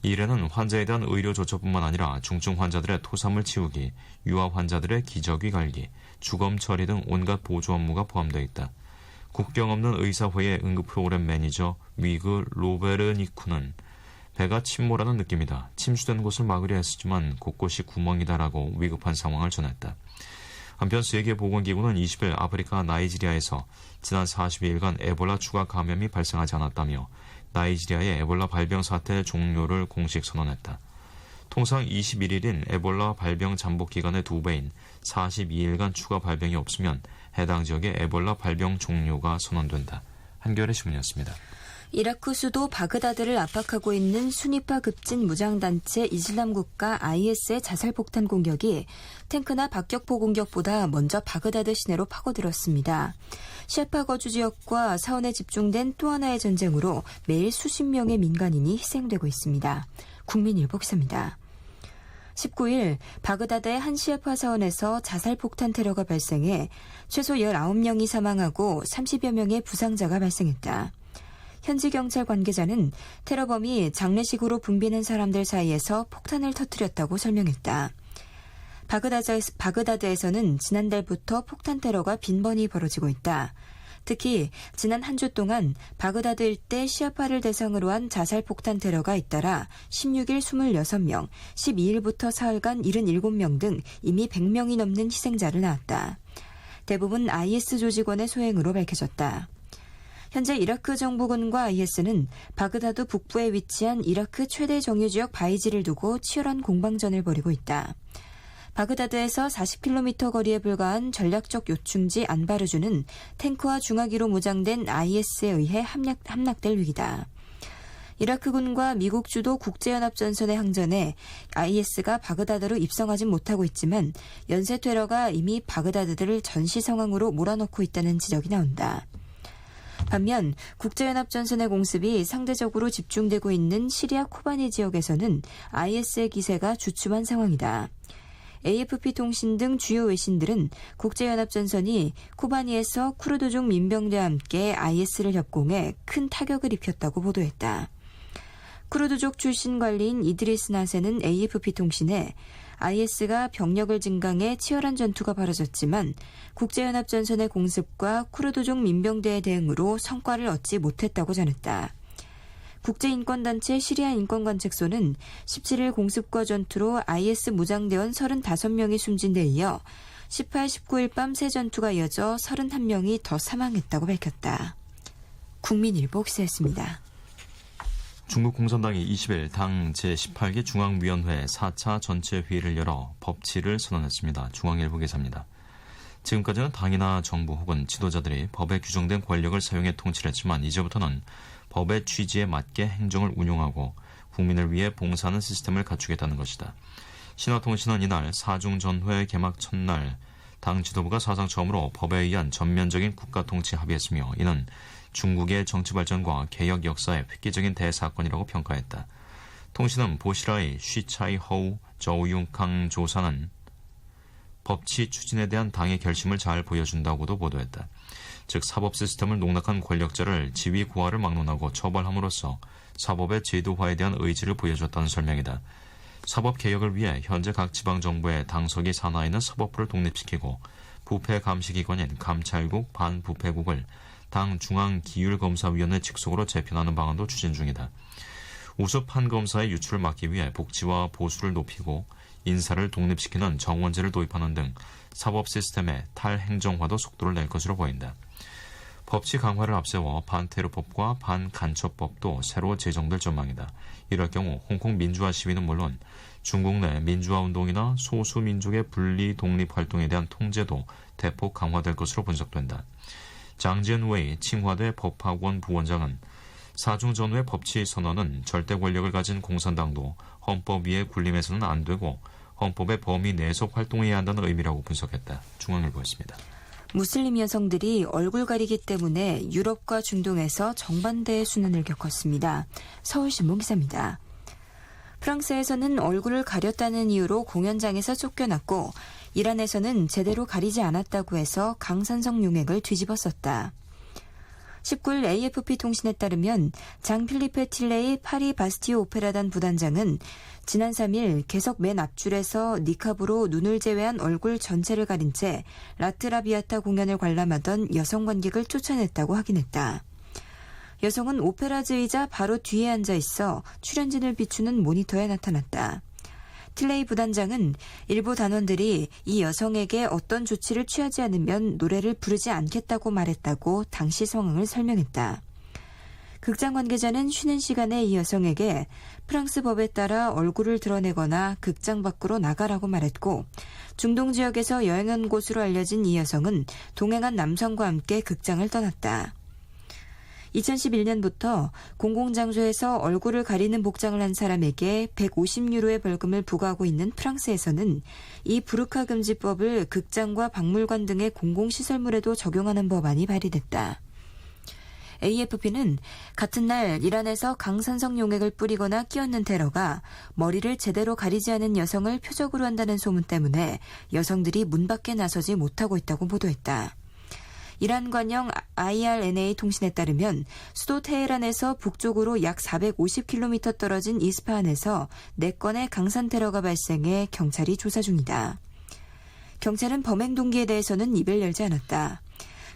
이 일에는 환자에 대한 의료 조처뿐만 아니라 중증 환자들의 토사물 치우기, 유아 환자들의 기저귀 갈기, 주검 처리 등 온갖 보조 업무가 포함되어 있다. 국경 없는 의사회의 응급 프로그램 매니저 위그 로베르니쿠는 배가 침몰하는 느낌이다. 침수된 곳을 막으려 했지만 곳곳이 구멍이다라고 위급한 상황을 전했다. 한편 세계보건기구는 20일 아프리카 나이지리아에서 지난 42일간 에볼라 추가 감염이 발생하지 않았다며 나이지리아의 에볼라 발병 사태 종료를 공식 선언했다. 통상 21일인 에볼라 발병 잠복 기간의 2배인 42일간 추가 발병이 없으면 해당 지역의 에볼라 발병 종료가 선언된다. 한겨레 신문이었습니다. 이라크 수도 바그다드를 압박하고 있는 순위파 급진 무장단체 이슬람국가 IS의 자살폭탄 공격이 탱크나 박격포 공격보다 먼저 바그다드 시내로 파고들었습니다. 시아파 거주 지역과 사원에 집중된 또 하나의 전쟁으로 매일 수십 명의 민간인이 희생되고 있습니다. 국민일보 기사입니다. 19일 바그다드의 한 시아파 사원에서 자살폭탄 테러가 발생해 최소 19명이 사망하고 30여 명의 부상자가 발생했다. 현지 경찰 관계자는 테러범이 장례식으로 붐비는 사람들 사이에서 폭탄을 터뜨렸다고 설명했다. 바그다드에서는 지난달부터 폭탄 테러가 빈번히 벌어지고 있다. 특히 지난 한 주 동안 바그다드 일대 시아파를 대상으로 한 자살폭탄 테러가 잇따라 16일 26명, 12일부터 사흘간 77명 등 이미 100명이 넘는 희생자를 낳았다. 대부분 IS 조직원의 소행으로 밝혀졌다. 현재 이라크 정부군과 IS는 바그다드 북부에 위치한 이라크 최대 정유지역 바이지를 두고 치열한 공방전을 벌이고 있다. 바그다드에서 40km 거리에 불과한 전략적 요충지 안바르주는 탱크와 중화기로 무장된 IS에 의해 함락될 위기다. 이라크군과 미국 주도 국제연합전선의 항전에 IS가 바그다드로 입성하진 못하고 있지만 연쇄 테러가 이미 바그다드를 전시 상황으로 몰아넣고 있다는 지적이 나온다. 반면 국제연합전선의 공습이 상대적으로 집중되고 있는 시리아 코바니 지역에서는 IS의 기세가 주춤한 상황이다. AFP 통신 등 주요 외신들은 국제연합전선이 코바니에서 쿠르드족 민병대와 함께 IS를 협공해 큰 타격을 입혔다고 보도했다. 쿠르드족 출신 관리인 이드리스 나세는 AFP 통신에 IS가 병력을 증강해 치열한 전투가 벌어졌지만 국제연합전선의 공습과 쿠르드족 민병대의 대응으로 성과를 얻지 못했다고 전했다. 국제인권단체 시리아 인권관측소는 17일 공습과 전투로 IS 무장대원 35명이 숨진 데 이어 18, 19일 밤 새 전투가 이어져 31명이 더 사망했다고 밝혔다. 국민일보 기사였습니다. 중국 공산당이 20일 당 제18기 중앙위원회 4차 전체회의를 열어 법치를 선언했습니다. 중앙일보 기사입니다. 지금까지는 당이나 정부 혹은 지도자들이 법에 규정된 권력을 사용해 통치를 했지만 이제부터는 법의 취지에 맞게 행정을 운용하고 국민을 위해 봉사하는 시스템을 갖추겠다는 것이다. 신화통신은 이날 4중 전회 개막 첫날 당 지도부가 사상 처음으로 법에 의한 전면적인 국가통치 합의했으며 이는 중국의 정치 발전과 개혁 역사의 획기적인 대사건이라고 평가했다. 통신은 보시라의 쉬차이허우 저우융캉 조사는 법치 추진에 대한 당의 결심을 잘 보여준다고도 보도했다. 즉 사법 시스템을 농락한 권력자를 지위 고하를 막론하고 처벌함으로써 사법의 제도화에 대한 의지를 보여줬다는 설명이다. 사법개혁을 위해 현재 각 지방정부의 당서기 산하에 있는 사법부를 독립시키고 부패 감시기관인 감찰국, 반부패국을 당 중앙기율검사위원회 직속으로 재편하는 방안도 추진 중이다. 우수 판검사의 유출을 막기 위해 복지와 보수를 높이고 인사를 독립시키는 정원제를 도입하는 등 사법 시스템의 탈행정화도 속도를 낼 것으로 보인다. 법치 강화를 앞세워 반테러법과 반간첩법도 새로 제정될 전망이다. 이럴 경우 홍콩 민주화 시위는 물론 중국 내 민주화 운동이나 소수민족의 분리 독립 활동에 대한 통제도 대폭 강화될 것으로 분석된다. 장지은웨이 칭화대 법학원 부원장은 4중 전후의 법치 선언은 절대 권력을 가진 공산당도 헌법 위의 군림해서는 안 되고 헌법의 범위 내에서 활동해야 한다는 의미라고 분석했다. 중앙일보였습니다. 무슬림 여성들이 얼굴 가리기 때문에 유럽과 중동에서 정반대의 순환을 겪었습니다. 서울신문 기사입니다. 프랑스에서는 얼굴을 가렸다는 이유로 공연장에서 쫓겨났고 이란에서는 제대로 가리지 않았다고 해서 강산성 용액을 뒤집었었다. 19일 AFP 통신에 따르면 장 필리페 틸레이 파리 바스티오 오페라단 부단장은 지난 3일 개석 맨 앞줄에서 니캅으로 눈을 제외한 얼굴 전체를 가린 채 라트라비아타 공연을 관람하던 여성 관객을 쫓아냈다고 확인했다. 여성은 오페라즈의자 바로 뒤에 앉아 있어 출연진을 비추는 모니터에 나타났다. 틸레이 부단장은 일부 단원들이 이 여성에게 어떤 조치를 취하지 않으면 노래를 부르지 않겠다고 말했다고 당시 상황을 설명했다. 극장 관계자는 쉬는 시간에 이 여성에게 프랑스 법에 따라 얼굴을 드러내거나 극장 밖으로 나가라고 말했고 중동 지역에서 여행한 곳으로 알려진 이 여성은 동행한 남성과 함께 극장을 떠났다. 2011년부터 공공장소에서 얼굴을 가리는 복장을 한 사람에게 150유로의 벌금을 부과하고 있는 프랑스에서는 이 부르카 금지법을 극장과 박물관 등의 공공시설물에도 적용하는 법안이 발의됐다. AFP는 같은 날 이란에서 강산성 용액을 뿌리거나 끼얹는 테러가 머리를 제대로 가리지 않은 여성을 표적으로 한다는 소문 때문에 여성들이 문 밖에 나서지 못하고 있다고 보도했다. 이란 관영 IRNA 통신에 따르면 수도 테헤란에서 북쪽으로 약 450km 떨어진 이스파한에서 4건의 강산 테러가 발생해 경찰이 조사 중이다. 경찰은 범행 동기에 대해서는 입을 열지 않았다.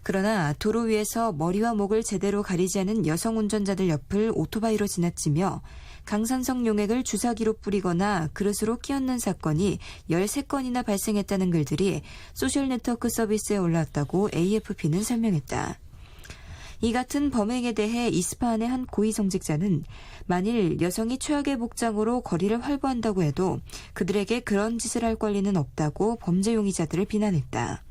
그러나 도로 위에서 머리와 목을 제대로 가리지 않은 여성 운전자들 옆을 오토바이로 지나치며 강산성 용액을 주사기로 뿌리거나 그릇으로 끼얹는 사건이 13건이나 발생했다는 글들이 소셜네트워크 서비스에 올라왔다고 AFP는 설명했다. 이 같은 범행에 대해 이스파한의 한 고위정직자는 만일 여성이 최악의 복장으로 거리를 활보한다고 해도 그들에게 그런 짓을 할 권리는 없다고 범죄 용의자들을 비난했다.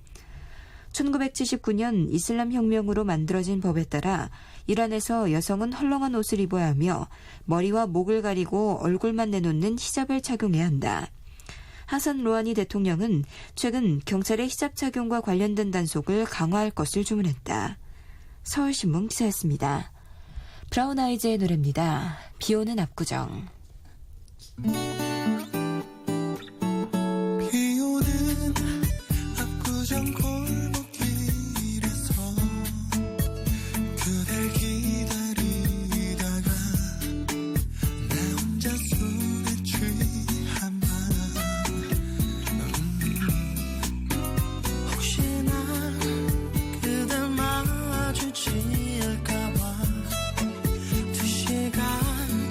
1979년 이슬람 혁명으로 만들어진 법에 따라 이란에서 여성은 헐렁한 옷을 입어야 하며 머리와 목을 가리고 얼굴만 내놓는 히잡을 착용해야 한다. 하산 로하니 대통령은 최근 경찰의 히잡 착용과 관련된 단속을 강화할 것을 주문했다. 서울신문 기사였습니다. 브라운 아이즈의 노래입니다. 비오는 압구정. 비오는 압구정 골목길에서 그댈 기다리다가 나 혼자 술에 취한 밤 혹시나 그댈 마주칠까봐 2시가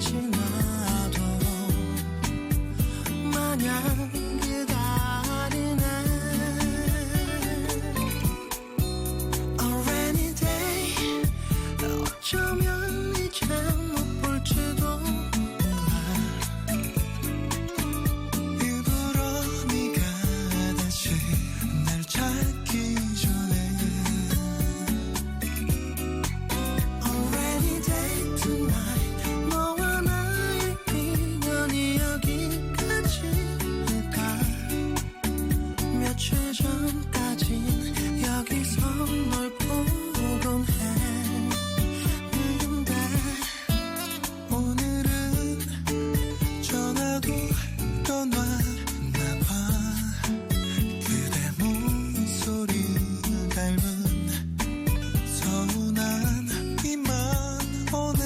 지나도록 마냥 기다리네. A rainy day 어쩌면 이제 못 볼지도 몰라. 일부러 네가 다시 날 찾기 전에 A rainy day tonight 너와 나의 인연이 여기까지일까. 며칠 전까진 여기서 널 보곤 했는데 오늘은 전화도 떠났나봐. 그대 목소리 닮은 서운한 비만 오네.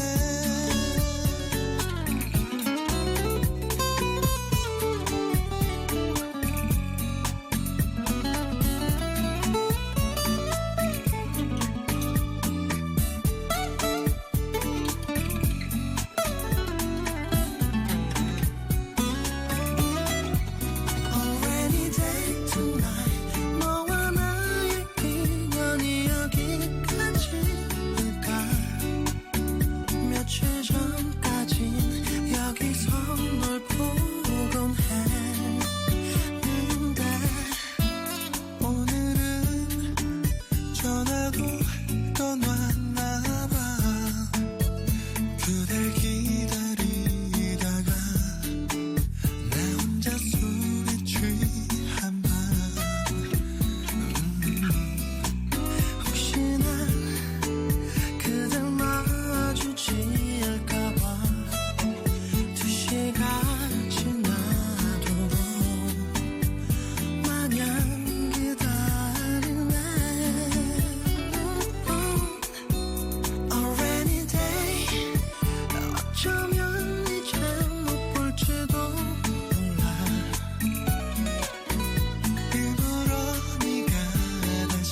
A rainy day tonight 너와 나의 인연이 여기까지일까. 며칠 전까진 여기서 널 보곤 했는데 오늘은 전화도 떠났나봐. 그댈 기다리다가 나 혼자 술에 취한 밤 혹시나 그댈 마주칠까봐 2시가 지나도록 마냥 기다리네. A rainy day 어쩌면 이제 못 볼지도 몰라. 일부러 네가 다시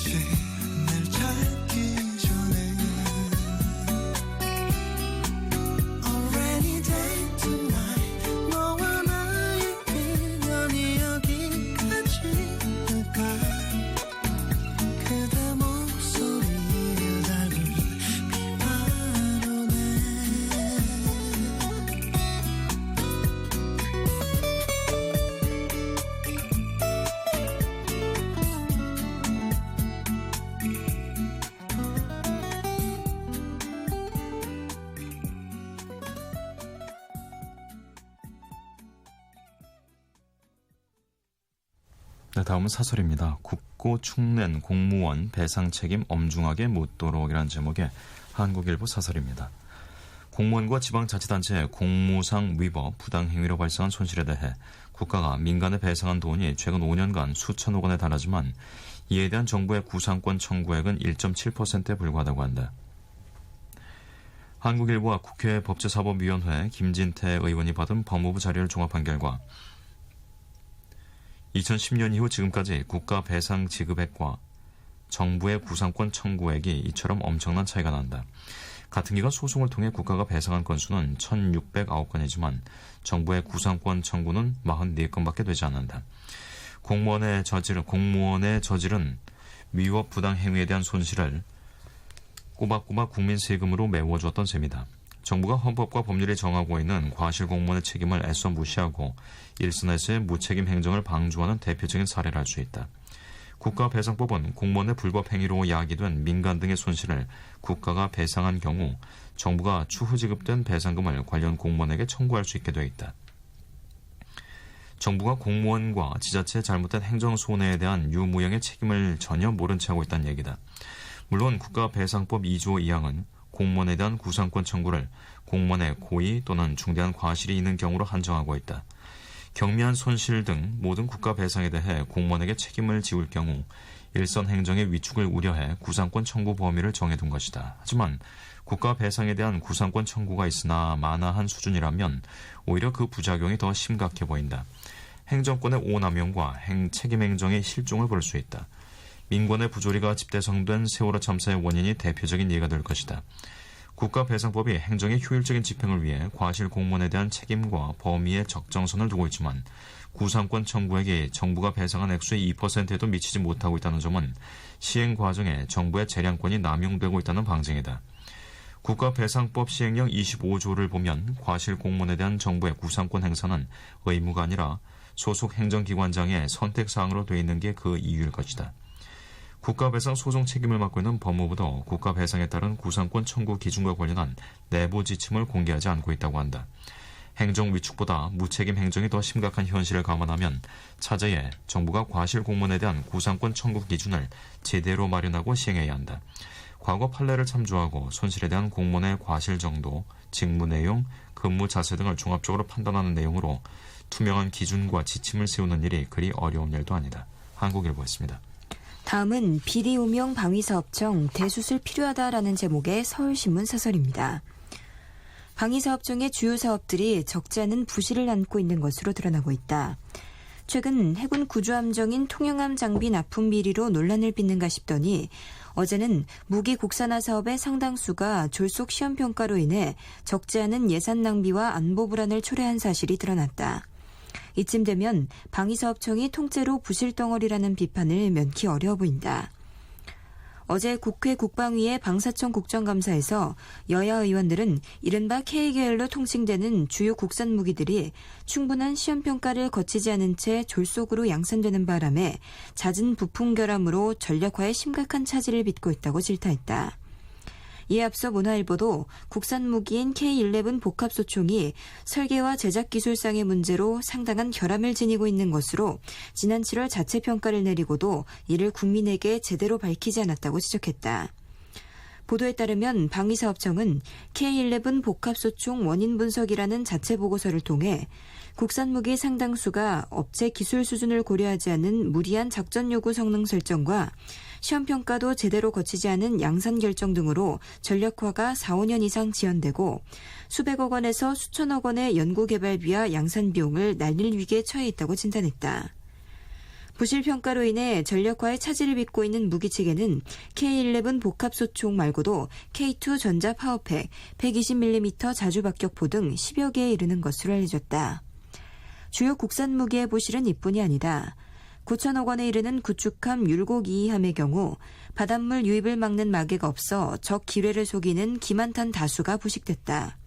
날 찾기 전에 A rainy day tonight 너와 나의 인연이 여기까지일까. 그대 목소리 닮은 비만 오네. 네, 다음은 사설입니다. 국고 축낸 공무원 배상 책임 엄중하게 묻도록이라는 제목의 한국일보 사설입니다. 공무원과 지방자치단체의 공무상 위법, 부당행위로 발생한 손실에 대해 국가가 민간에 배상한 돈이 최근 5년간 수천억 원에 달하지만 이에 대한 정부의 구상권 청구액은 1.7%에 불과하다고 한다. 한국일보와 국회 법제사법위원회 김진태 의원이 받은 법무부 자료를 종합한 결과 2010년 이후 지금까지 국가 배상 지급액과 정부의 구상권 청구액이 이처럼 엄청난 차이가 난다. 같은 기간 소송을 통해 국가가 배상한 건수는 1,609건이지만 정부의 구상권 청구는 44건밖에 되지 않는다. 공무원의 저지른 위법 부당 행위에 대한 손실을 꼬박꼬박 국민 세금으로 메워주었던 셈이다. 정부가 헌법과 법률이 정하고 있는 과실 공무원의 책임을 애써 무시하고 일선에서의 무책임 행정을 방조하는 대표적인 사례를 알 수 있다. 국가배상법은 공무원의 불법 행위로 야기된 민간 등의 손실을 국가가 배상한 경우 정부가 추후 지급된 배상금을 관련 공무원에게 청구할 수 있게 되어 있다. 정부가 공무원과 지자체의 잘못된 행정 손해에 대한 유무형의 책임을 전혀 모른 채 하고 있다는 얘기다. 물론 국가배상법 2조 2항은 공무원에 대한 구상권 청구를 공무원의 고의 또는 중대한 과실이 있는 경우로 한정하고 있다. 경미한 손실 등 모든 국가배상에 대해 공무원에게 책임을 지울 경우 일선 행정의 위축을 우려해 구상권 청구 범위를 정해둔 것이다. 하지만 국가배상에 대한 구상권 청구가 있으나 만화한 수준이라면 오히려 그 부작용이 더 심각해 보인다. 행정권의 오남용과 책임행정의 실종을 볼 수 있다. 민관의 부조리가 집대성된 세월호 참사의 원인이 대표적인 예가 될 것이다. 국가배상법이 행정의 효율적인 집행을 위해 과실 공무원에 대한 책임과 범위의 적정선을 두고 있지만 구상권 청구액이 정부가 배상한 액수의 2%에도 미치지 못하고 있다는 점은 시행 과정에 정부의 재량권이 남용되고 있다는 방증이다. 국가배상법 시행령 25조를 보면 과실 공무원에 대한 정부의 구상권 행사는 의무가 아니라 소속 행정기관장의 선택사항으로 되어 있는 게 그 이유일 것이다. 국가배상 소송 책임을 맡고 있는 법무부도 국가배상에 따른 구상권 청구 기준과 관련한 내부 지침을 공개하지 않고 있다고 한다. 행정 위축보다 무책임 행정이 더 심각한 현실을 감안하면 차제에 정부가 과실 공무원에 대한 구상권 청구 기준을 제대로 마련하고 시행해야 한다. 과거 판례를 참조하고 손실에 대한 공무원의 과실 정도, 직무 내용, 근무 자세 등을 종합적으로 판단하는 내용으로 투명한 기준과 지침을 세우는 일이 그리 어려운 일도 아니다. 한국일보였습니다. 다음은 비리 오명 방위사업청 대수술 필요하다라는 제목의 서울신문 사설입니다. 방위사업청의 주요 사업들이 적지 않은 부실을 안고 있는 것으로 드러나고 있다. 최근 해군 구조함정인 통영함 장비 납품 비리로 논란을 빚는가 싶더니 어제는 무기 국산화 사업의 상당수가 졸속 시험평가로 인해 적지 않은 예산 낭비와 안보 불안을 초래한 사실이 드러났다. 이쯤 되면 방위사업청이 통째로 부실덩어리라는 비판을 면키 어려워 보인다. 어제 국회 국방위의 방사청 국정감사에서 여야 의원들은 이른바 K계열로 통칭되는 주요 국산 무기들이 충분한 시험평가를 거치지 않은 채 졸속으로 양산되는 바람에 잦은 부품 결함으로 전력화에 심각한 차질을 빚고 있다고 질타했다. 이에 앞서 문화일보도 국산 무기인 K-11 복합소총이 설계와 제작 기술상의 문제로 상당한 결함을 지니고 있는 것으로 지난 7월 자체 평가를 내리고도 이를 국민에게 제대로 밝히지 않았다고 지적했다. 보도에 따르면 방위사업청은 K-11 복합소총 원인 분석이라는 자체 보고서를 통해 국산 무기 상당수가 업체 기술 수준을 고려하지 않은 무리한 작전 요구 성능 설정과 시험평가도 제대로 거치지 않은 양산 결정 등으로 전력화가 4, 5년 이상 지연되고 수백억 원에서 수천억 원의 연구개발비와 양산 비용을 날릴 위기에 처해 있다고 진단했다. 부실평가로 인해 전력화에 차질을 빚고 있는 무기 측에는 K-11 복합소총 말고도 K-2 전자 파워팩, 120mm 자주박격포 등 10여 개에 이르는 것으로 알려졌다. 주요 국산 무기의 부실은 이뿐이 아니다. 9천억 원에 이르는 구축함 율곡 2함의 경우 바닷물 유입을 막는 마개가 없어 적 기뢰를 속이는 기만탄 다수가 부식됐다.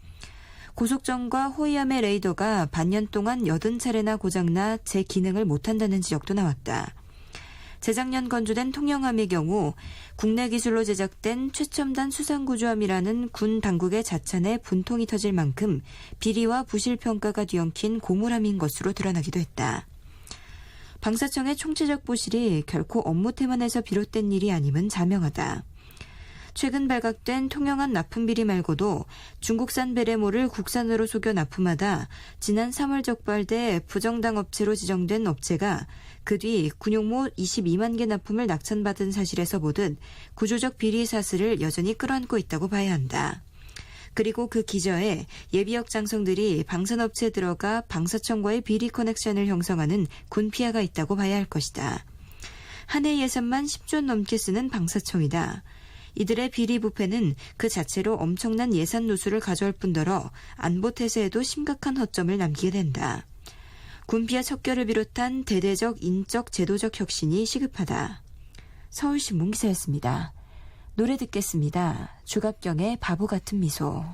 고속정과 호위함의 레이더가 반년 동안 80차례나 고장나 제 기능을 못한다는 지적도 나왔다. 재작년 건조된 통영함의 경우 국내 기술로 제작된 최첨단 수상구조함이라는 군 당국의 자찬에 분통이 터질 만큼 비리와 부실평가가 뒤엉킨 고물함인 것으로 드러나기도 했다. 방사청의 총체적 부실이 결코 업무 태만에서 비롯된 일이 아님은 자명하다. 최근 발각된 통영함 납품 비리 말고도 중국산 베레모를 국산으로 속여 납품하다 지난 3월 적발돼 부정당 업체로 지정된 업체가 그 뒤 군용모 22만 개 납품을 낙찰받은 사실에서 보듯 구조적 비리 사슬을 여전히 끌어안고 있다고 봐야 한다. 그리고 그 기저에 예비역 장성들이 방산업체에 들어가 방사청과의 비리 커넥션을 형성하는 군피아가 있다고 봐야 할 것이다. 한 해 예산만 10조 넘게 쓰는 방사청이다. 이들의 비리 부패는 그 자체로 엄청난 예산 누수를 가져올 뿐더러 안보 태세에도 심각한 허점을 남기게 된다. 군피아 척결을 비롯한 대대적 인적 제도적 혁신이 시급하다. 서울신문 기사였습니다. 노래 듣겠습니다. 주갑경의 바보 같은 미소.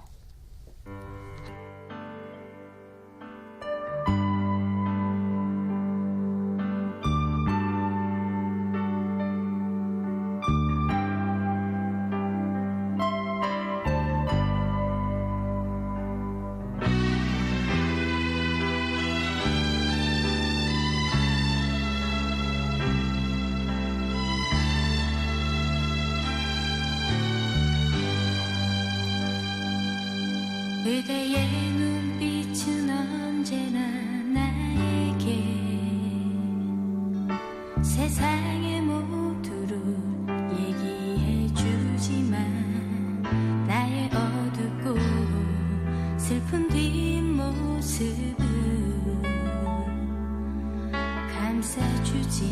그대의 눈빛은 언제나 나에게 세상의 모두를 얘기해 주지만 나의 어둡고 슬픈 뒷모습을 감싸주지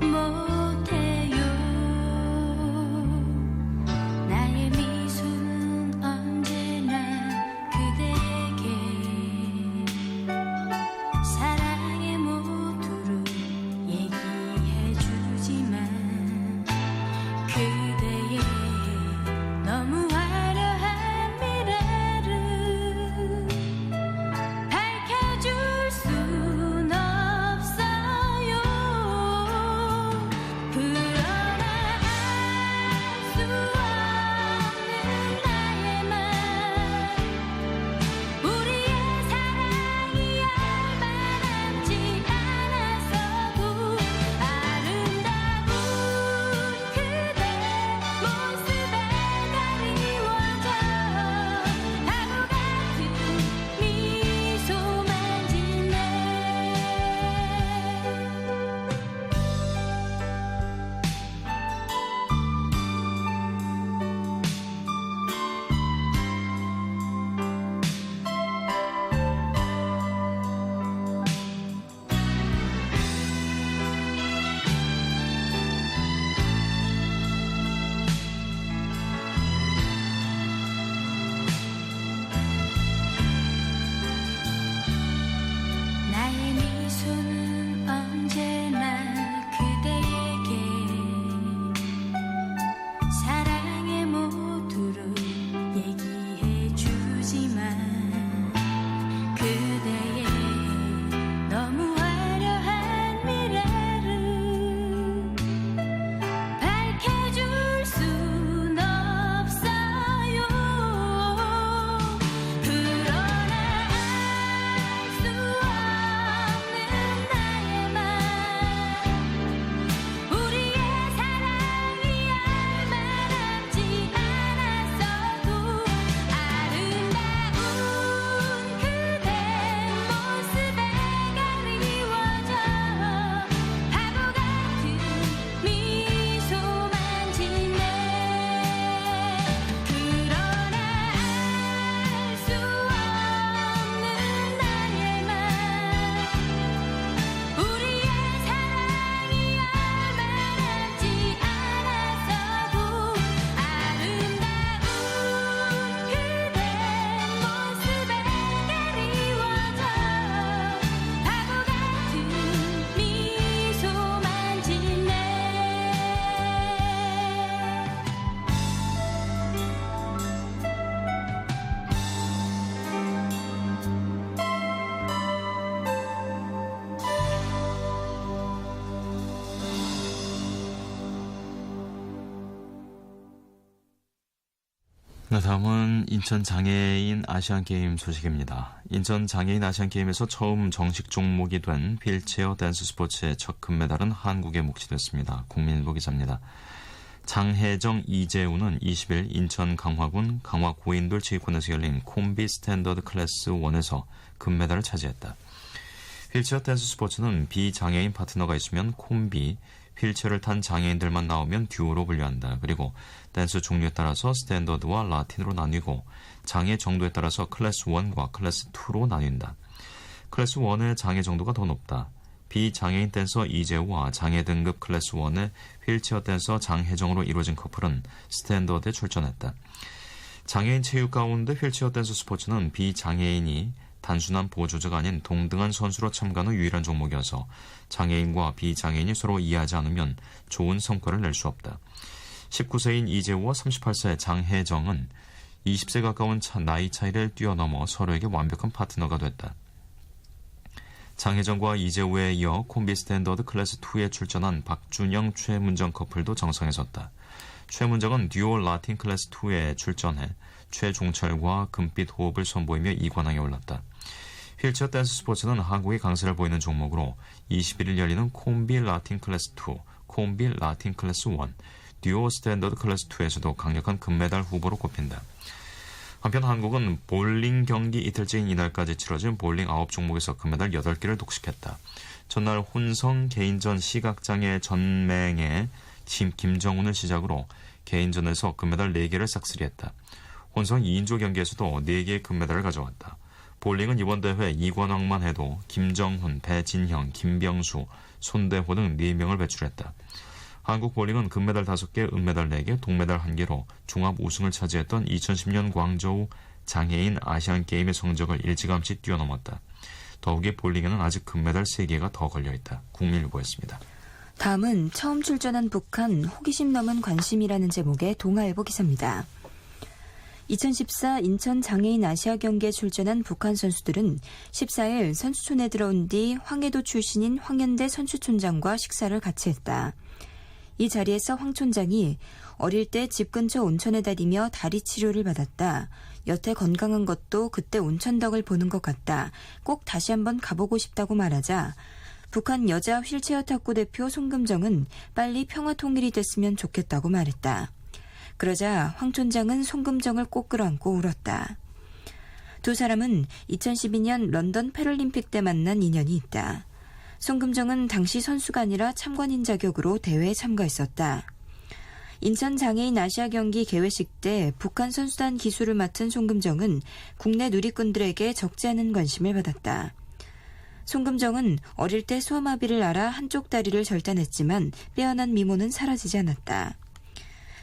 못해요. 나의 미소는 언제나 그대에게 사랑의 모두를 얘기해 주지만 그대의 너무 화려한 미래를 밝혀줄 순 없어요. 그러나 알 수 없는 나의 맘 우리의 사랑이 얼마 남지 않았어도 아름다운 그대 모습에 그리워져 바보 같은 미소만 짓네. 나의 미소는 언제나 그대에게 사랑의 모두를 얘기해 주지만 그대의 너무 화려한 미래를 밝혀줄 순 없어요. 그러나 알 수 없는 나의 맘 우리의 사랑이 얼마 남지 않았어도 아름다운 그대 모습에 그리워져 바보 같은 미소만 짓네. 그러나 알 수 없는 나의 맘 우리의 사랑이 얼마 남지 않았어도 아름다운 그대 모습에 그리워져 바보 같은 미소만 짓네. 네, 다음은 인천 장애인 아시안게임 소식입니다. 인천 장애인 아시안게임에서 처음 정식 종목이 된 휠체어 댄스 스포츠의 첫 금메달은 한국에 몫이됐습니다. 국민일보 기사입니다. 장혜정, 이재우는 20일 인천 강화군 강화 고인돌 체육관에서 열린 콤비 스탠더드 클래스 1에서 금메달을 차지했다. 휠체어 댄스 스포츠는 비장애인 파트너가 있으면 콤비, 휠체어를 탄 장애인들만 나오면 듀오로 분류한다. 그리고 댄스 종류에 따라서 스탠더드와 라틴으로 나뉘고 장애 정도에 따라서 클래스 1과 클래스 2로 나뉜다. 클래스 1의 장애 정도가 더 높다. 비장애인 댄서 이재우와 장애 등급 클래스 1의 휠체어 댄서 장혜정으로 이루어진 커플은 스탠더드에 출전했다. 장애인 체육 가운데 휠체어 댄스 스포츠는 비장애인이 단순한 보조자가 아닌 동등한 선수로 참가하는 유일한 종목이어서 장애인과 비장애인이 서로 이해하지 않으면 좋은 성과를 낼 수 없다. 19세인 이재우와 38세 장혜정은 20세 가까운 나이 차이를 뛰어넘어 서로에게 완벽한 파트너가 됐다. 장혜정과 이재우에 이어 콤비 스탠더드 클래스 2에 출전한 박준영, 최문정 커플도 정상에 섰다. 최문정은 듀오 라틴 클래스 2에 출전해 최종철과 금빛 호흡을 선보이며 2관왕에 올랐다. 휠체어 댄스 스포츠는 한국의 강세를 보이는 종목으로 21일 열리는 콤비 라틴 클래스 2, 콤비 라틴 클래스 1, 듀오 스탠더드 클래스 2에서도 강력한 금메달 후보로 꼽힌다. 한편 한국은 볼링 경기 이틀째인 이날까지 치러진 볼링 9종목에서 금메달 8개를 독식했다. 전날 혼성 개인전 시각장애 전맹의 김정훈을 시작으로 개인전에서 금메달 4개를 싹쓸이했다. 혼성 2인조 경기에서도 4개의 금메달을 가져왔다. 볼링은 이번 대회 이관왕만 해도 김정훈, 배진형, 김병수, 손대호 등 4명을 배출했다. 한국 볼링은 금메달 5개, 은메달 4개, 동메달 1개로 종합 우승을 차지했던 2010년 광저우 장애인 아시안게임의 성적을 일찌감치 뛰어넘었다. 더욱이 볼링에는 아직 금메달 3개가 더 걸려있다. 국민일보였습니다. 다음은 처음 출전한 북한 호기심 넘은 관심이라는 제목의 동아일보 기사입니다. 2014 인천 장애인 아시아 경기에 출전한 북한 선수들은 14일 선수촌에 들어온 뒤 황해도 출신인 황현대 선수촌장과 식사를 같이 했다. 이 자리에서 황 촌장이 어릴 때 집 근처 온천에 다니며 다리 치료를 받았다. 여태 건강한 것도 그때 온천 덕을 보는 것 같다. 꼭 다시 한번 가보고 싶다고 말하자 북한 여자 휠체어 탁구 대표 송금정은 빨리 평화 통일이 됐으면 좋겠다고 말했다. 그러자 황 촌장은 송금정을 꼭 끌어안고 울었다. 두 사람은 2012년 런던 패럴림픽 때 만난 인연이 있다. 송금정은 당시 선수가 아니라 참관인 자격으로 대회에 참가했었다. 인천 장애인 아시아 경기 개회식 때 북한 선수단 기수를 맡은 송금정은 국내 누리꾼들에게 적지 않은 관심을 받았다. 송금정은 어릴 때 소아마비를 앓아 한쪽 다리를 절단했지만 빼어난 미모는 사라지지 않았다.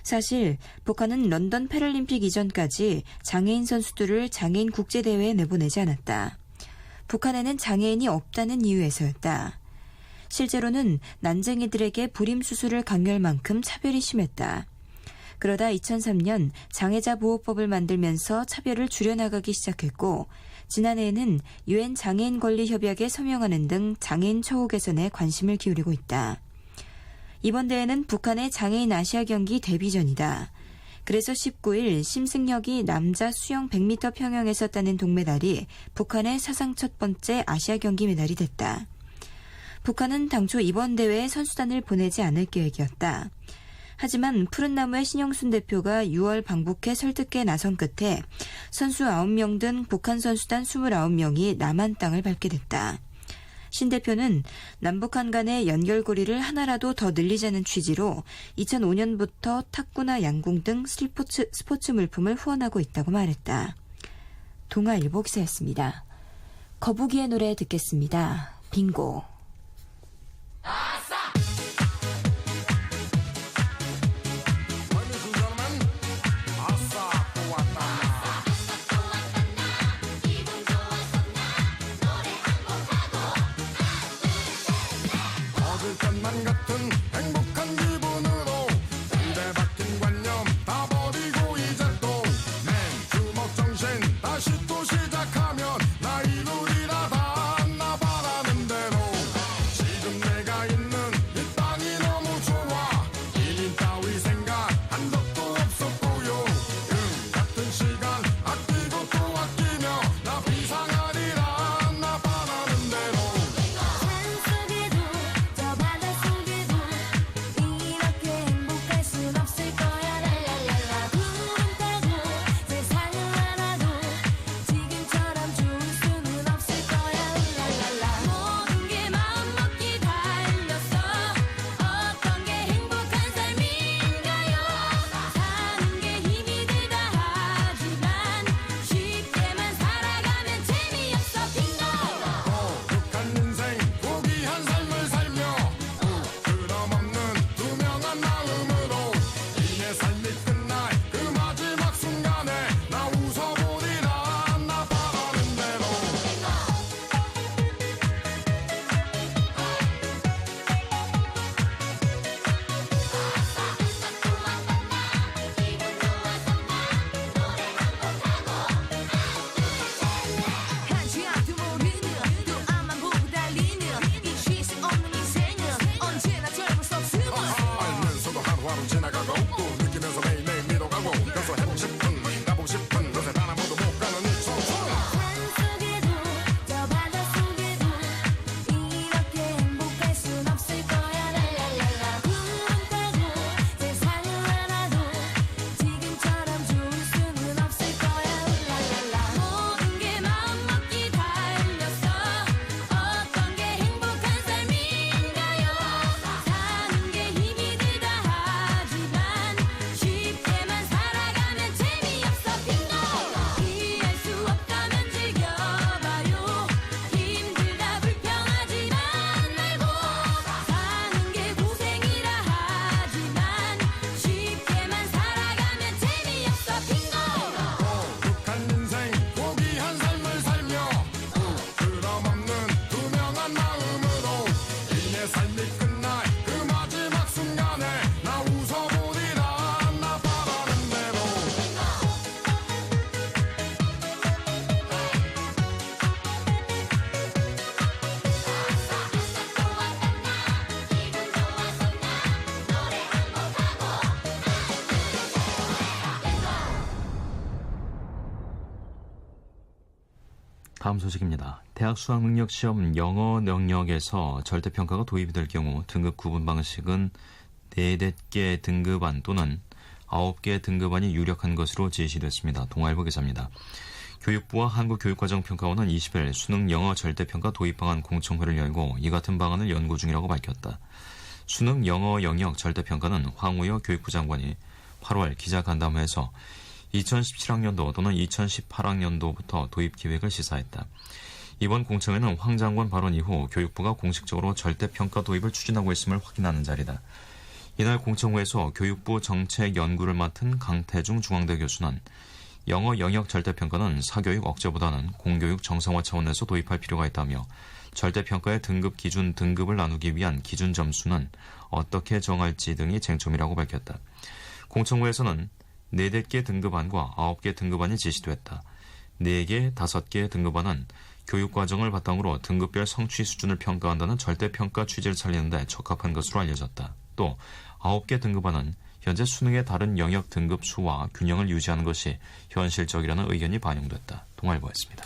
사실 북한은 런던 패럴림픽 이전까지 장애인 선수들을 장애인 국제대회에 내보내지 않았다. 북한에는 장애인이 없다는 이유에서였다. 실제로는 난쟁이들에게 불임 수술을 강요할 만큼 차별이 심했다. 그러다 2003년 장애자 보호법을 만들면서 차별을 줄여나가기 시작했고 지난해에는 유엔 장애인 권리 협약에 서명하는 등 장애인 처우 개선에 관심을 기울이고 있다. 이번 대회는 북한의 장애인 아시아 경기 데뷔전이다. 그래서 19일 심승혁이 남자 수영 100m 평영에서 따낸 동메달이 북한의 사상 첫 번째 아시아 경기 메달이 됐다. 북한은 당초 이번 대회에 선수단을 보내지 않을 계획이었다. 하지만 푸른나무의 신영순 대표가 6월 방북해 설득에 나선 끝에 선수 9명 등 북한 선수단 29명이 남한 땅을 밟게 됐다. 신 대표는 남북한 간의 연결고리를 하나라도 더 늘리자는 취지로 2005년부터 탁구나 양궁 등 스포츠 물품을 후원하고 있다고 말했다. 동아일보 기사였습니다. 거북이의 노래 듣겠습니다. 빙고. 것만 같은 행복한 기분으로 입에 박힌 관념 다 버리고 이제 또 맨주먹 정신 다시 또 시작하면 나 이루리라 다 나 바라는 대로 다음 소식입니다. 대학 수학능력시험 영어 영역에서 절대평가가 도입이 될 경우 등급 구분 방식은 4개 등급안 또는 9개 등급안이 유력한 것으로 제시됐습니다. 동아일보 기사입니다. 교육부와 한국교육과정평가원은 20일 수능 영어 절대평가 도입 방안 공청회를 열고 이 같은 방안을 연구 중이라고 밝혔다. 수능 영어 영역 절대평가는 황우여 교육부 장관이 8월 기자간담회에서 2017학년도 또는 2018학년도부터 도입 계획을 시사했다. 이번 공청회는 황 장관 발언 이후 교육부가 공식적으로 절대평가 도입을 추진하고 있음을 확인하는 자리다. 이날 공청회에서 교육부 정책연구를 맡은 강태중 중앙대 교수는 영어 영역 절대평가는 사교육 억제보다는 공교육 정상화 차원에서 도입할 필요가 있다며 절대평가의 등급 기준 등급을 나누기 위한 기준 점수는 어떻게 정할지 등이 쟁점이라고 밝혔다. 공청회에서는 4개 등급안과 9개 등급안이 제시됐다. 4개, 5개 등급안은 교육과정을 바탕으로 등급별 성취 수준을 평가한다는 절대평가 취지를 살리는 데 적합한 것으로 알려졌다. 또 9개 등급안은 현재 수능의 다른 영역 등급 수와 균형을 유지하는 것이 현실적이라는 의견이 반영됐다. 동아일보였습니다.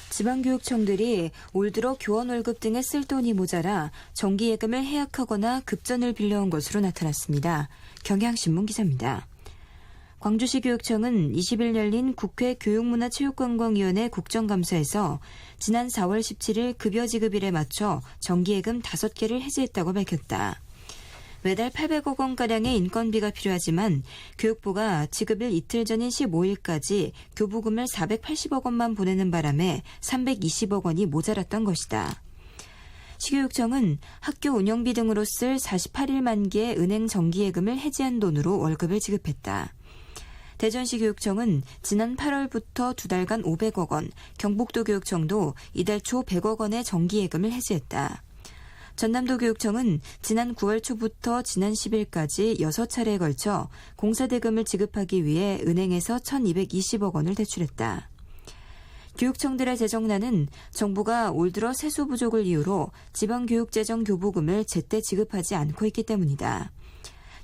지방교육청들이 올 들어 교원 월급 등에 쓸 돈이 모자라 정기예금을 해약하거나 급전을 빌려온 것으로 나타났습니다. 경향신문 기사입니다. 광주시 교육청은 20일 열린 국회 교육문화체육관광위원회 국정감사에서 지난 4월 17일 급여 지급일에 맞춰 정기예금 5개를 해지했다고 밝혔다. 매달 800억 원가량의 인건비가 필요하지만 교육부가 지급일 이틀 전인 15일까지 교부금을 480억 원만 보내는 바람에 320억 원이 모자랐던 것이다. 시교육청은 학교 운영비 등으로 쓸 48만 개의 은행 정기예금을 해지한 돈으로 월급을 지급했다. 대전시 교육청은 지난 8월부터 2달간 500억 원, 경북도 교육청도 이달 초 100억 원의 정기예금을 해지했다. 전남도 교육청은 지난 9월 초부터 지난 10일까지 6차례에 걸쳐 공사대금을 지급하기 위해 은행에서 1,220억 원을 대출했다. 교육청들의 재정난은 정부가 올 들어 세수 부족을 이유로 지방교육재정 교부금을 제때 지급하지 않고 있기 때문이다.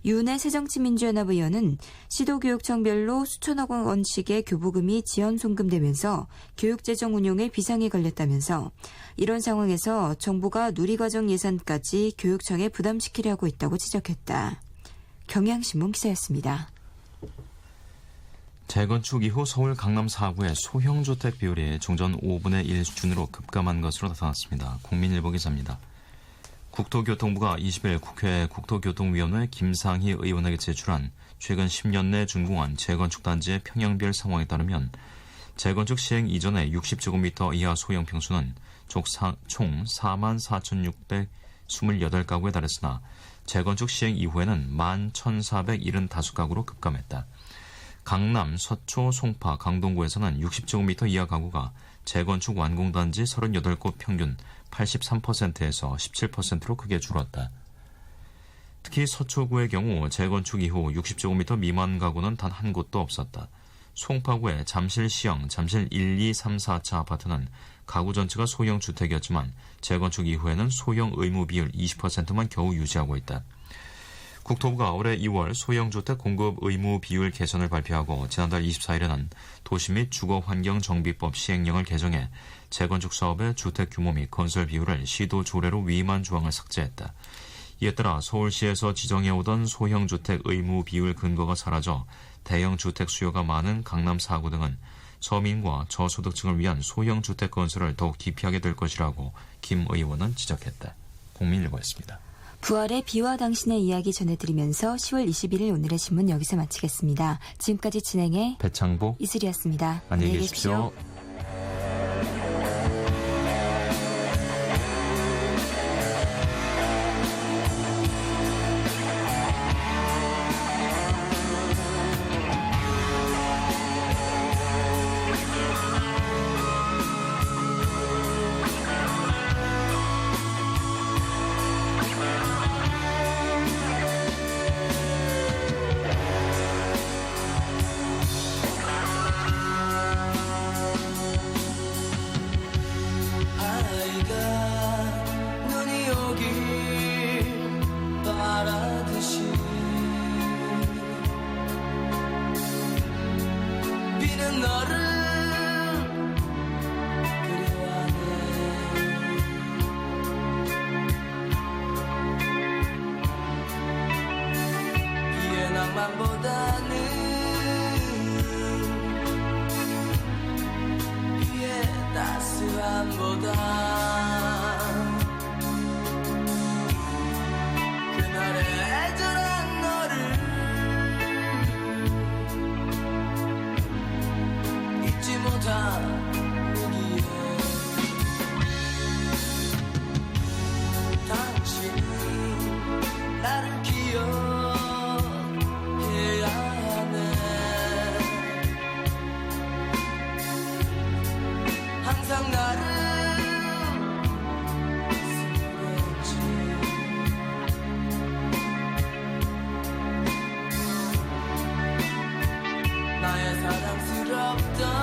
유은혜 새정치민주연합 의원은 시도교육청별로 수천억 원씩의 교부금이 지연 송금되면서 교육재정 운용에 비상이 걸렸다면서 이런 상황에서 정부가 누리과정 예산까지 교육청에 부담시키려고 있다고 지적했다. 경향신문 기사였습니다. 재건축 이후 서울 강남 4구의 소형주택 비율이 종전 5분의 1 수준으로 급감한 것으로 나타났습니다. 국민일보 기사입니다. 국토교통부가 20일 국회 국토교통위원회 김상희 의원에게 제출한 최근 10년 내 준공한 재건축 단지의 평형별 상황에 따르면 재건축 시행 이전에 60제곱미터 이하 소형 평수는 총 44,628가구에 달했으나 재건축 시행 이후에는 11,475가구로 급감했다. 강남, 서초, 송파, 강동구에서는 60제곱미터 이하 가구가 재건축 완공단지 38곳 평균 83%에서 17%로 크게 줄었다. 특히 서초구의 경우 재건축 이후 60제곱미터 미만 가구는 단 한 곳도 없었다. 송파구의 잠실 시형, 잠실 1, 2, 3, 4차 아파트는 가구 전체가 소형 주택이었지만 재건축 이후에는 소형 의무 비율 20%만 겨우 유지하고 있다. 국토부가 올해 2월 소형주택 공급 의무 비율 개선을 발표하고 지난달 24일에는 도시 및 주거환경정비법 시행령을 개정해 재건축 사업의 주택 규모 및 건설 비율을 시도 조례로 위임한 조항을 삭제했다. 이에 따라 서울시에서 지정해오던 소형주택 의무 비율 근거가 사라져 대형주택 수요가 많은 강남 4구 등은 서민과 저소득층을 위한 소형주택 건설을 더욱 기피하게 될 것이라고 김 의원은 지적했다. 국민일보였습니다. 부활의 비와 당신의 이야기 전해드리면서 10월 21일 오늘의 신문 여기서 마치겠습니다. 지금까지 진행해 배창복, 이슬이었습니다. 안녕히 계십시오. 비는 너를 그리워 시간보다 그날의 애절한 너를 잊지 못하기에 당신은 나를 기억해야 하네. 항상 나를 쓰겠지. 나의 사랑스럽던